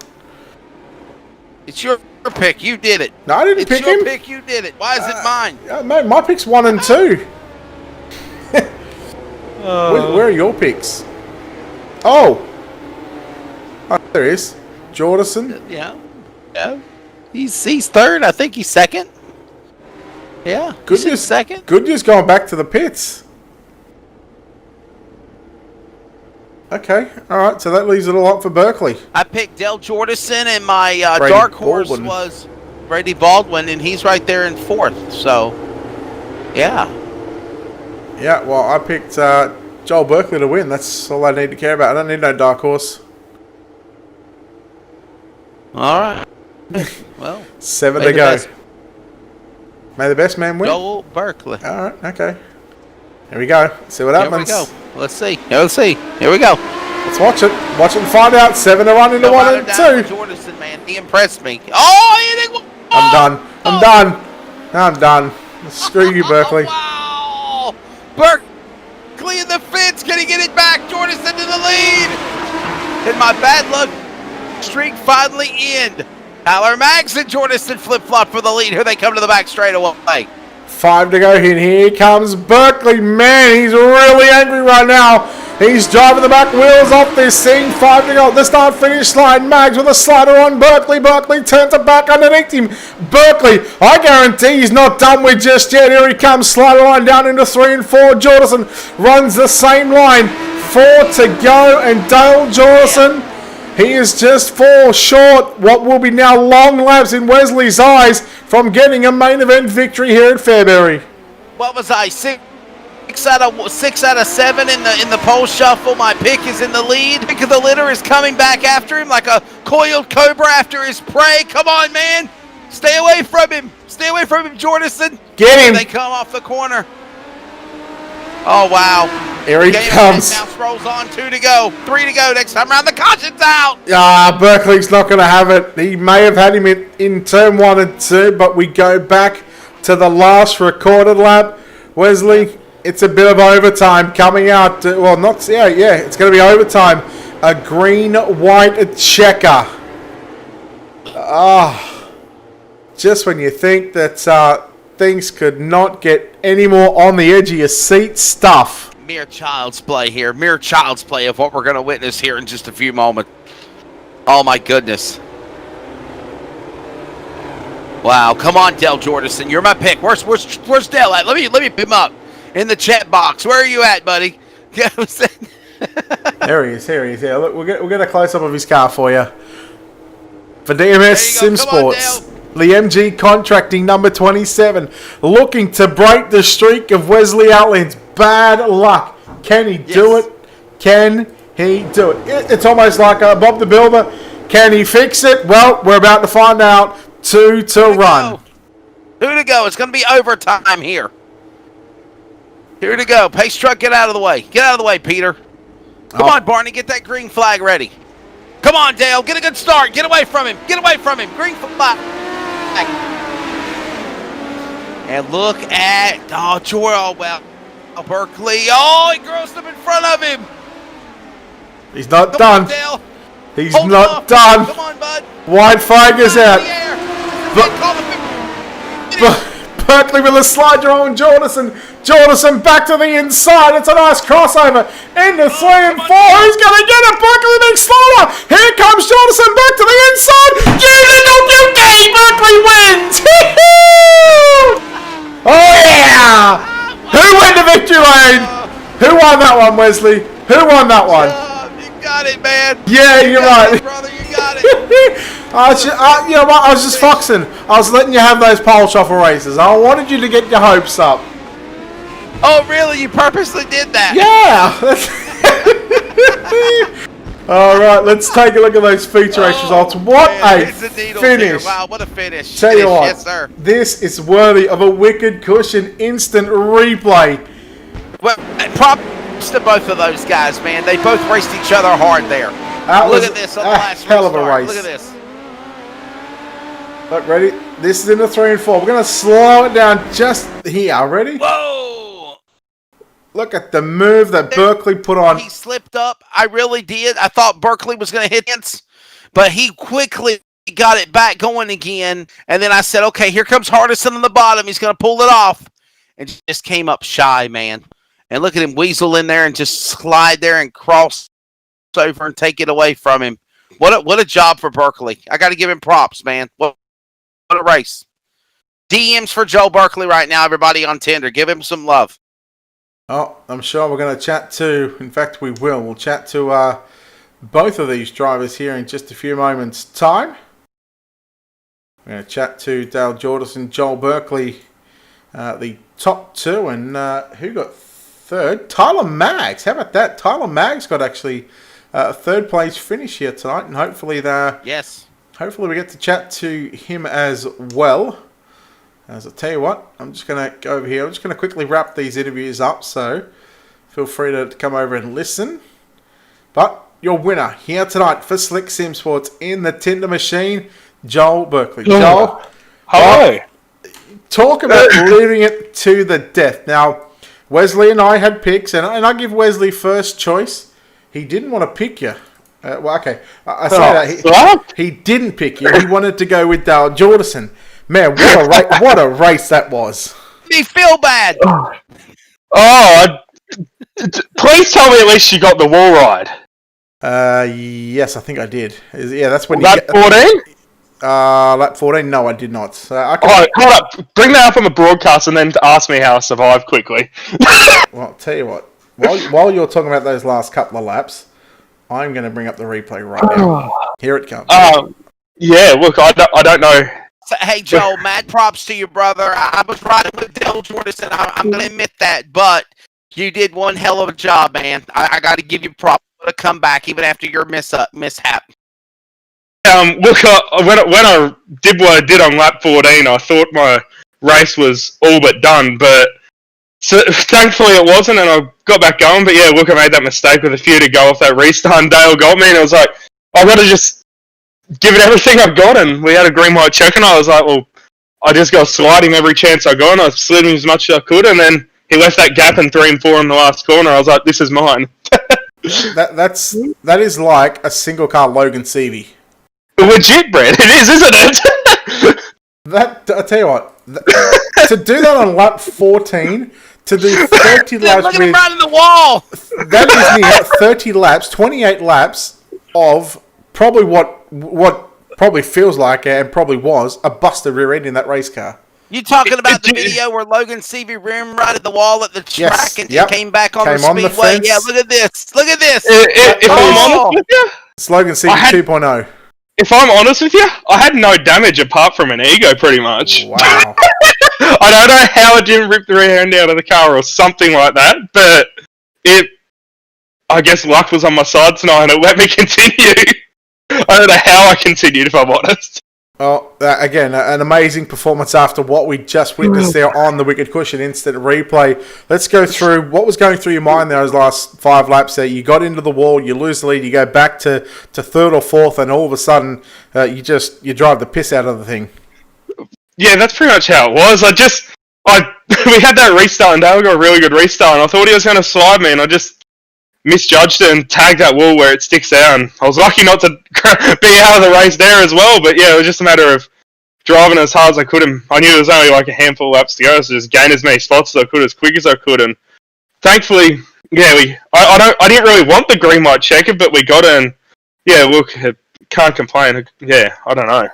Speaker 2: It's your pick. You did it.
Speaker 1: No, I didn't pick him.
Speaker 2: It's your pick. You did it. Why is it mine?
Speaker 1: Mate, my pick's 1 and 2. Where are your picks? Oh, there he is. Jordison.
Speaker 2: Yeah. He's third. I think he's second. Yeah.
Speaker 1: Goodyear's
Speaker 2: second.
Speaker 1: Goodyear's going back to the pits. Okay. All right. So that leaves it all up for Berkeley.
Speaker 2: I picked Dale Jordison, and my dark horse was Brady Baldwin, and he's right there in 4th. So, yeah.
Speaker 1: Yeah. Well, I picked Joel Berkeley to win. That's all I need to care about. I don't need no dark horse.
Speaker 2: All right. Well,
Speaker 1: 7 to go. May the best man win.
Speaker 2: Joel Berkeley.
Speaker 1: All right. Okay. Here we go. See what happens.
Speaker 2: Here we go. Let's see. Here we go.
Speaker 1: Let's watch it. Watch it and find out. 7 to 1 into 1 and 2.
Speaker 2: Jordison, man, he impressed me. Oh,
Speaker 1: I'm done. I'm done. Screw you, Berkeley.
Speaker 2: Wow. Berkeley in the fence. Can he get it back? Jordison to the lead. And my bad luck streak finally end. Tyler Maggs and Jordison flip-flop for the lead. Here they come to the back straight away.
Speaker 1: 5 to go, and here comes Berkeley. Man, he's really angry right now. He's driving the back wheels off this thing. 5 to go. The start-finish line. Maggs with a slider on Berkeley. Berkeley turns it back underneath him. Berkeley, I guarantee he's not done with just yet. Here he comes. Slider line down into 3 and 4. Jordison runs the same line. 4 to go, and Dale Jordison, he is just 4 short. What will be now long laps in Wesley's eyes from getting a main event victory here at Fairbury.
Speaker 2: What was I? 6 out of 7 in the pole shuffle. My pick is in the lead. Pick of the litter is coming back after him like a coiled cobra after his prey. Come on, man. Stay away from him. Stay away from him, Jordison.
Speaker 1: Get him.
Speaker 2: They come off the corner. Oh, wow.
Speaker 1: Here he comes.
Speaker 2: Now rolls on. 2 to go. 3 to go. Next time around, the caution's out.
Speaker 1: Berkeley's not going to have it. He may have had him in turn 1 and 2, but we go back to the last recorded lap. Wesley, it's a bit of overtime coming out. It's going to be overtime. A green-white checker. Just when you think that things could not get any more on the edge of your seat stuff.
Speaker 2: Mere child's play here. Mere child's play of what we're going to witness here in just a few moments. Oh, my goodness. Wow. Come on, Dale Jordison. You're my pick. Where's Dale at? Let me pick him up in the chat box. Where are you at, buddy?
Speaker 1: There he is. Yeah, look, we'll get a close-up of his car for you. For DMS Sim Sports. The MG Contracting number 27, looking to break the streak of Wesley Outland's bad luck. Can he do it? Can he do it? It's almost like Bob the Builder. Can he fix it? Well, we're about to find out. 2 to run.
Speaker 2: 2 to go. It's going to be overtime here. Here to go. Pace truck, get out of the way. Get out of the way, Peter. Come on, Barney. Get that green flag ready. Come on, Dale. Get a good start. Get away from him. Get away from him. Green flag. And look at Berkeley. Oh, he grossed him in front of him.
Speaker 1: He's not done.
Speaker 2: On, Dale.
Speaker 1: He's not done.
Speaker 2: Come on, bud.
Speaker 1: White flag is out. Berkeley with a slider on Jordison. Jordison back to the inside. It's a nice crossover. Into 3 and 4. He's going to get it. Berkeley big slider. Here comes Jordison back to the inside. You little beauty. Berkeley wins. Oh, yeah. Who won the victory lane? Who won that one, Wesley? Who won that one?
Speaker 2: You got it, man.
Speaker 1: Yeah, you're right.
Speaker 2: Brother, you got it.
Speaker 1: You know what? I was just foxing. I was letting you have those pole shuffle races. I wanted you to get your hopes up.
Speaker 2: Oh, really? You purposely did that?
Speaker 1: Yeah. All right, let's take a look at those feature race results. What a finish!
Speaker 2: Wow, what a finish!
Speaker 1: Tell you what,
Speaker 2: yes, sir.
Speaker 1: This is worthy of a Wicked Cushion instant replay.
Speaker 2: Well, props to both of those guys, man. They both raced each other hard there. Look at this on the last
Speaker 1: hell of a race.
Speaker 2: Look at this.
Speaker 1: Look, ready? This is in the 3 and 4. We're going to slow it down just here. Ready?
Speaker 2: Whoa!
Speaker 1: Look at the move that Berkeley put on.
Speaker 2: He slipped up. I really did. I thought Berkeley was going to hit it, but he quickly got it back going again. And then I said, okay, here comes Hardison on the bottom. He's going to pull it off. And just came up shy, man. And look at him weasel in there and just slide there and cross over and take it away from him. What a job for Berkeley. I got to give him props, man. What a race. DMs for Joe Berkeley right now, everybody on Tinder. Give him some love.
Speaker 1: Oh, I'm sure we're going to chat to, in fact we will. We'll chat to both of these drivers here in just a few moments' time. We're going to chat to Dale Jordis and Joel Berkeley, the top two, and who got third? Tyler Maggs. How about that? Tyler Maggs got actually a third place finish here tonight, and hopefully hopefully we get to chat to him as well. As I tell you what, I'm just going to go over here. I'm just going to quickly wrap these interviews up, so feel free to come over and listen. But your winner here tonight for Slick Sim Sports in the Tinder Machine, Joel Berkeley. Joel,
Speaker 3: hello.
Speaker 1: Talk about leaving it to the death. Now, Wesley and I had picks, and I give Wesley first choice. He didn't want to pick you. I say that. He didn't pick you. He wanted to go with Dale Jordison. Man, what a race that was.
Speaker 2: Me feel bad.
Speaker 3: Please tell me at least you got the wall ride.
Speaker 1: Yes, I think I did. Yeah, that's when
Speaker 3: lap 14?
Speaker 1: Lap 14? No, I did not.
Speaker 3: Hold up. Bring that up on the broadcast and then ask me how I survived quickly.
Speaker 1: Well, I'll tell you what. While you're talking about those last couple of laps, I'm going to bring up the replay right now. Here it comes.
Speaker 3: Yeah, look, I don't know.
Speaker 2: So, hey, Joe, mad props to your brother. I was riding with Dale Jordison. I'm going to admit that, but you did one hell of a job, man. I got to give you props for a comeback even after your mishap.
Speaker 3: Look, when I did what I did on lap 14, I thought my race was all but done, but thankfully it wasn't, and I got back going. But yeah, look, I made that mistake with a few to go off that restart, and Dale got me, and I was like, I've got to just give it everything I've got, and we had a green white check, and I was like, well, I just got sliding every chance I got, and I slid him as much as I could, and then he left that gap in 3 and 4 in the last corner. I was like, this is mine.
Speaker 1: that is like a single car Logan Seavey.
Speaker 3: Legit, Brad. It is, isn't it?
Speaker 1: I tell you what, to do that on lap 14, to do 30 laps
Speaker 2: look at him right in the wall.
Speaker 1: That is near 30 laps, 28 laps of probably what probably feels like and probably was a busted rear end in that race car.
Speaker 2: You talking about the video where Logan Seavey rim right at the wall at the track and came back on the speedway? Yeah, look at this. Look at this.
Speaker 3: If I'm honest with you,
Speaker 1: it's Logan Seavey 2.0.
Speaker 3: If I'm honest with you, I had no damage apart from an ego, pretty much.
Speaker 1: Wow.
Speaker 3: I don't know how I didn't rip the rear end out of the car or something like that, but I guess luck was on my side tonight and it let me continue. I don't know how I continued, if I'm honest.
Speaker 1: Well, again, an amazing performance after what we just witnessed there on the Wicked Cushion instant replay. Let's go through what was going through your mind there those last 5 laps there. You got into the wall, you lose the lead, you go back to 3rd or 4th, and all of a sudden you drive the piss out of the thing.
Speaker 3: Yeah, that's pretty much how it was. We had that restart, and Dale got a really good restart, and I thought he was going to slide me, and I just misjudged it and tagged that wall where it sticks out. And I was lucky not to be out of the race there as well, but yeah, it was just a matter of driving as hard as I could. And I knew there was only like a handful of laps to go, so just gain as many spots as I could, as quick as I could. And thankfully, yeah, I didn't really want the green light checker, but we got it. And yeah, look, can't complain. Yeah, I don't know.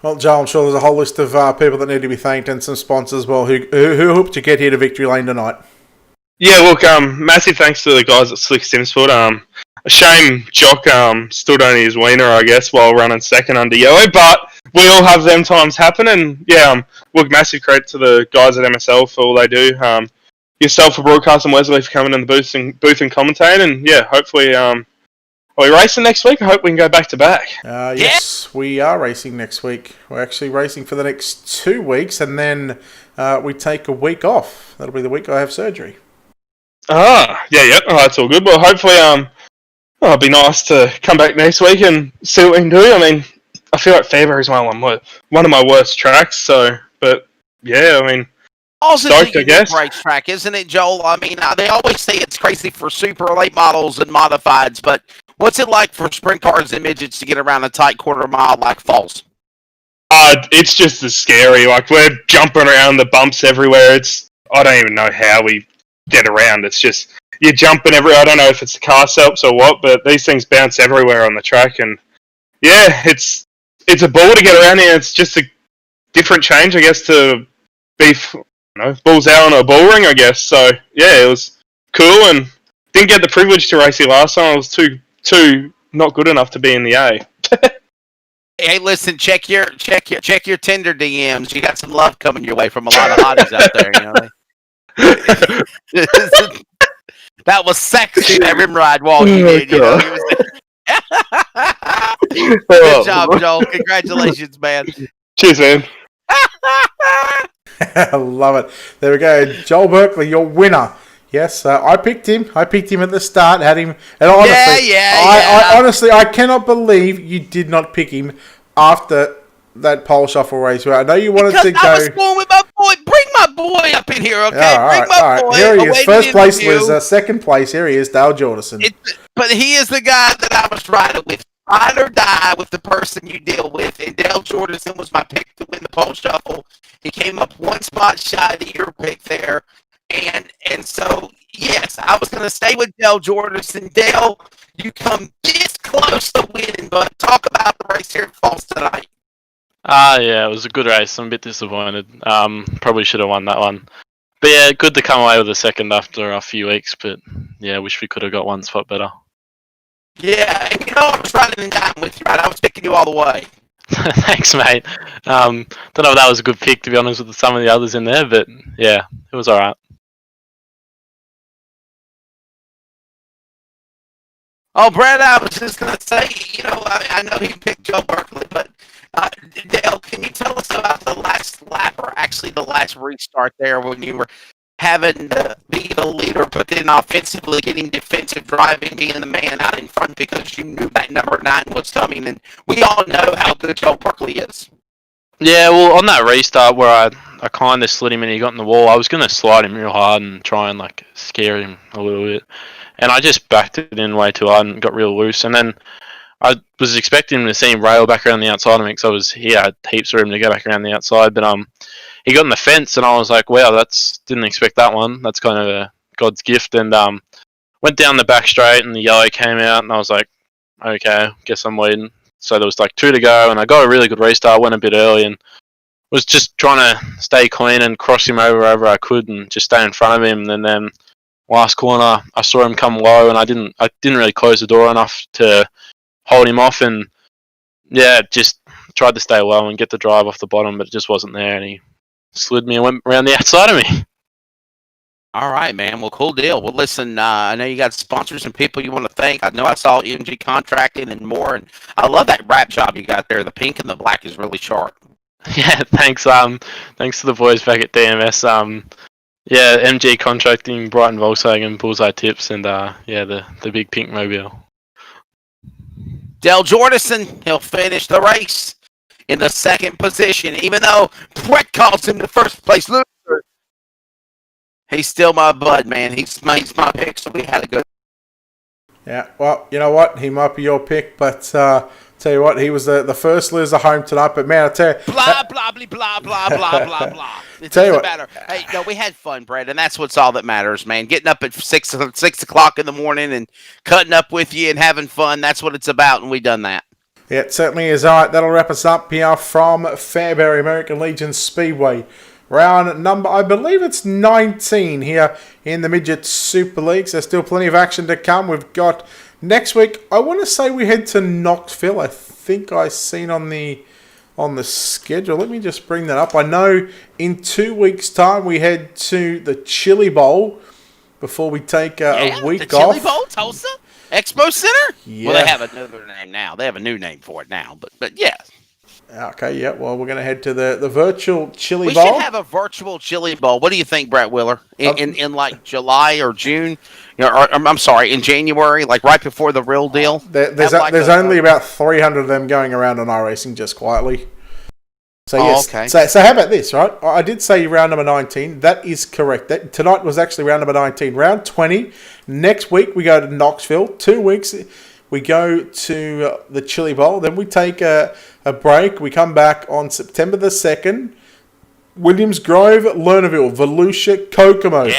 Speaker 1: Well, Joel, I'm sure there's a whole list of people that need to be thanked and some sponsors as well who helped you get here to victory lane tonight.
Speaker 3: Yeah, look, massive thanks to the guys at Slick Sim Sport. a shame Jock stood only his wiener, I guess, while running second under yellow. But we all have them times happen, and yeah, look, massive credit to the guys at MSL for all they do. Yourself for broadcast and Wesley for coming in the booth and commentating, and yeah, hopefully are we racing next week? I hope we can go back to back.
Speaker 1: Yes, we are racing next week. We're actually racing for the next 2 weeks, and then we take a week off. That'll be the week I have surgery.
Speaker 3: Yeah. Oh, that's all good. Well, hopefully, it'll be nice to come back next week and see what we can do. I mean, I feel like Fairbury is one of my worst tracks. So, but yeah, I mean,
Speaker 2: Also,
Speaker 3: stoked, I guess.
Speaker 2: Racetrack, isn't it, Joel? I mean, they always say it's crazy for super late models and modifieds, but what's it like for sprint cars and midgets to get around a tight quarter mile like Falls?
Speaker 3: It's just as scary. Like, we're jumping around the bumps everywhere. I don't even know how we get around. It's just you're jumping everywhere. I don't know if it's the car selps or what, but these things bounce everywhere on the track, and yeah, it's a ball to get around here. It's just a different change, I guess, to be balls out on a bull ring, I guess. So yeah, it was cool, and didn't get the privilege to race here last time. I was too not good enough to be in the A.
Speaker 2: Hey, listen, check your Tinder DMs. You got some love coming your way from a lot of hotties out there. You know, that was sexy. That rim ride wall you did. You know, good job, Joel. Congratulations, man.
Speaker 3: Cheers, man.
Speaker 1: I love it. There we go. Joel Berkeley, your winner. Yes, I picked him. I picked him at the start. Had him, and honestly, I honestly, I cannot believe you did not pick him after that pole shuffle race. I know you wanted to go.
Speaker 2: I was going with my boy. Bring my boy up in here, okay?
Speaker 1: Yeah,
Speaker 2: Bring my boy.
Speaker 1: Here he is. First place was second place. Here he is, Dale Jordison.
Speaker 2: But he is the guy that I was riding with. Ride or die with the person you deal with. And Dale Jordison was my pick to win the pole shuffle. He came up one spot shy of your pick there. And so, yes, I was going to stay with Dale Jordison. Dale, you come this close to winning, but talk about the race here at Falls tonight.
Speaker 4: Yeah, it was a good race. I'm a bit disappointed. Probably should have won that one. But yeah, good to come away with a second after a few weeks, but yeah, wish we could have got one spot better.
Speaker 2: Yeah, and I was riding and dying with you, right? I was picking you all the way.
Speaker 4: Thanks, mate. Don't know if that was a good pick, to be honest, with some of the others in there, but yeah, it was alright.
Speaker 2: Oh, Brad, I was just going to say, I know he picked Joe Berkeley, but Dale, can you tell us about the last lap, or actually the last restart there when you were having to be the leader, but then offensively getting defensive driving, being the man out in front because you knew that number 9 was coming, and we all know how good Joe Berkeley is.
Speaker 4: Yeah, well, on that restart where I kind of slid him and he got in the wall, I was going to slide him real hard and try and scare him a little bit. And I just backed it in way too hard and got real loose. And then I was expecting to see him rail back around the outside of me because he had heaps of room to go back around the outside. But he got in the fence and I was like, wow, didn't expect that one. That's kind of a God's gift. And went down the back straight and the yellow came out and I was like, okay, guess I'm leading. So there was 2 to go and I got a really good restart, went a bit early and was just trying to stay clean and cross him over wherever I could and just stay in front of him. And then last corner, I saw him come low, and I didn't really close the door enough to hold him off, and yeah, just tried to stay low and get the drive off the bottom, but it just wasn't there, and he slid me and went around the outside of me.
Speaker 2: All right, man. Well, cool deal. Well, listen, I know you got sponsors and people you want to thank. I know I saw MG Contracting and more, and I love that wrap job you got there. The pink and the black is really sharp.
Speaker 4: Yeah, thanks. Thanks to the boys back at DMS. Yeah, MG Contracting, Brighton Volkswagen, Bullseye Tips, and the big pink mobile.
Speaker 2: Dale Jordison, he'll finish the race in the second position, even though Brett calls him the first place loser. He's still my bud, man. He's my pick, so we had a good.
Speaker 1: Yeah, well, you know what? He might be your pick, but tell you what, he was the first loser home tonight. But man, I tell you,
Speaker 2: blah blah blah blah blah blah blah. It doesn't matter. Hey, no, we had fun, Brad, and that's what's all that matters, man. Getting up at 6 o'clock in the morning and cutting up with you and having fun—that's what it's about, and we done that.
Speaker 1: Yeah, it certainly is. All right, that'll wrap us up here from Fairbury American Legion Speedway. Round number, I believe it's 19 here in the Midget Super Leagues. There's still plenty of action to come. We've got Next week, I want to say we head to Knoxville. I think I seen on the schedule. Let me just bring that up. I know in 2 weeks' time we head to the Chili Bowl before we take a week
Speaker 2: the
Speaker 1: off.
Speaker 2: Chili Bowl, Tulsa Expo Center.
Speaker 1: Yeah.
Speaker 2: Well, they have another name now. They have a new name for it now. But yeah.
Speaker 1: Okay, yeah. Well, we're going to head to the virtual Chili
Speaker 2: We
Speaker 1: Bowl.
Speaker 2: should have a virtual Chili Bowl. What do you think, Brett Wheeler? In like July or June, I'm sorry, in January, like right before the real deal.
Speaker 1: There's only about 300 of them going around on iRacing just quietly. So yes.
Speaker 2: Okay.
Speaker 1: So how about this, right? I did say round number 19. That is correct. Tonight was actually round number 19. Round 20. Next week we go to Knoxville. 2 weeks we go to the Chili Bowl. Then we take a break. We come back on September the 2nd. Williams Grove, Lernerville, Volusia, Kokomo.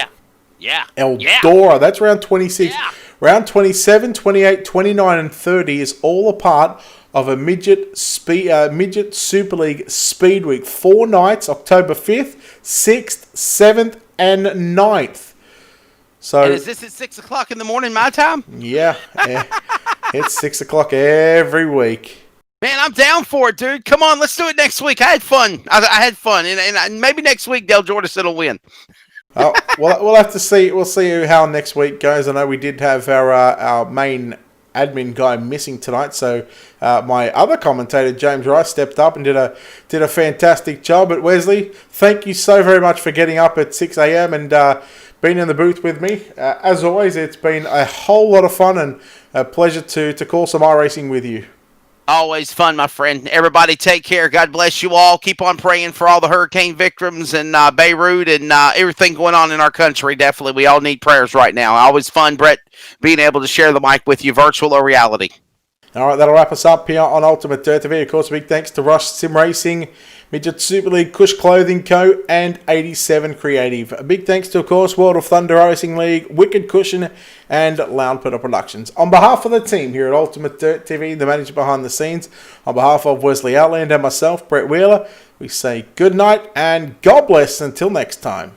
Speaker 2: Yeah.
Speaker 1: Eldora. That's round 26.
Speaker 2: Yeah.
Speaker 1: Round 27, 28, 29, and 30 is all a part of a Midget Super League Speed Week. 4 nights, October 5th, 6th, 7th, and 9th. So,
Speaker 2: And is this at 6 o'clock in the morning, my time?
Speaker 1: Yeah. It's 6 o'clock every week.
Speaker 2: Man, I'm down for it, dude. Come on, let's do it next week. I had fun. I had fun. And maybe next week, Del Jordison will win.
Speaker 1: Oh, well, we'll have to see. We'll see how next week goes. I know we did have our main admin guy missing tonight, so my other commentator James Rice stepped up and did a fantastic job. But Wesley, thank you so very much for getting up at 6 a.m. and being in the booth with me. As always, it's been a whole lot of fun and a pleasure to call some iRacing with you.
Speaker 2: Always fun, my friend. Everybody take care. God bless you all. Keep on praying for all the hurricane victims in Beirut and everything going on in our country. Definitely, we all need prayers right now. Always fun, Brett, being able to share the mic with you, virtual or reality.
Speaker 1: All right, that'll wrap us up here on Ultimate Dirt TV. Of course, big thanks to Rush Sim Racing, Midget Super League, Cush Clothing Co., and 87 Creative. A big thanks to, of course, World of Thunder Racing League, Wicked Cushion, and Lounge Pedal Productions. On behalf of the team here at Ultimate Dirt TV, the manager behind the scenes, on behalf of Wesley Outland and myself, Brett Wheeler, we say good night and God bless until next time.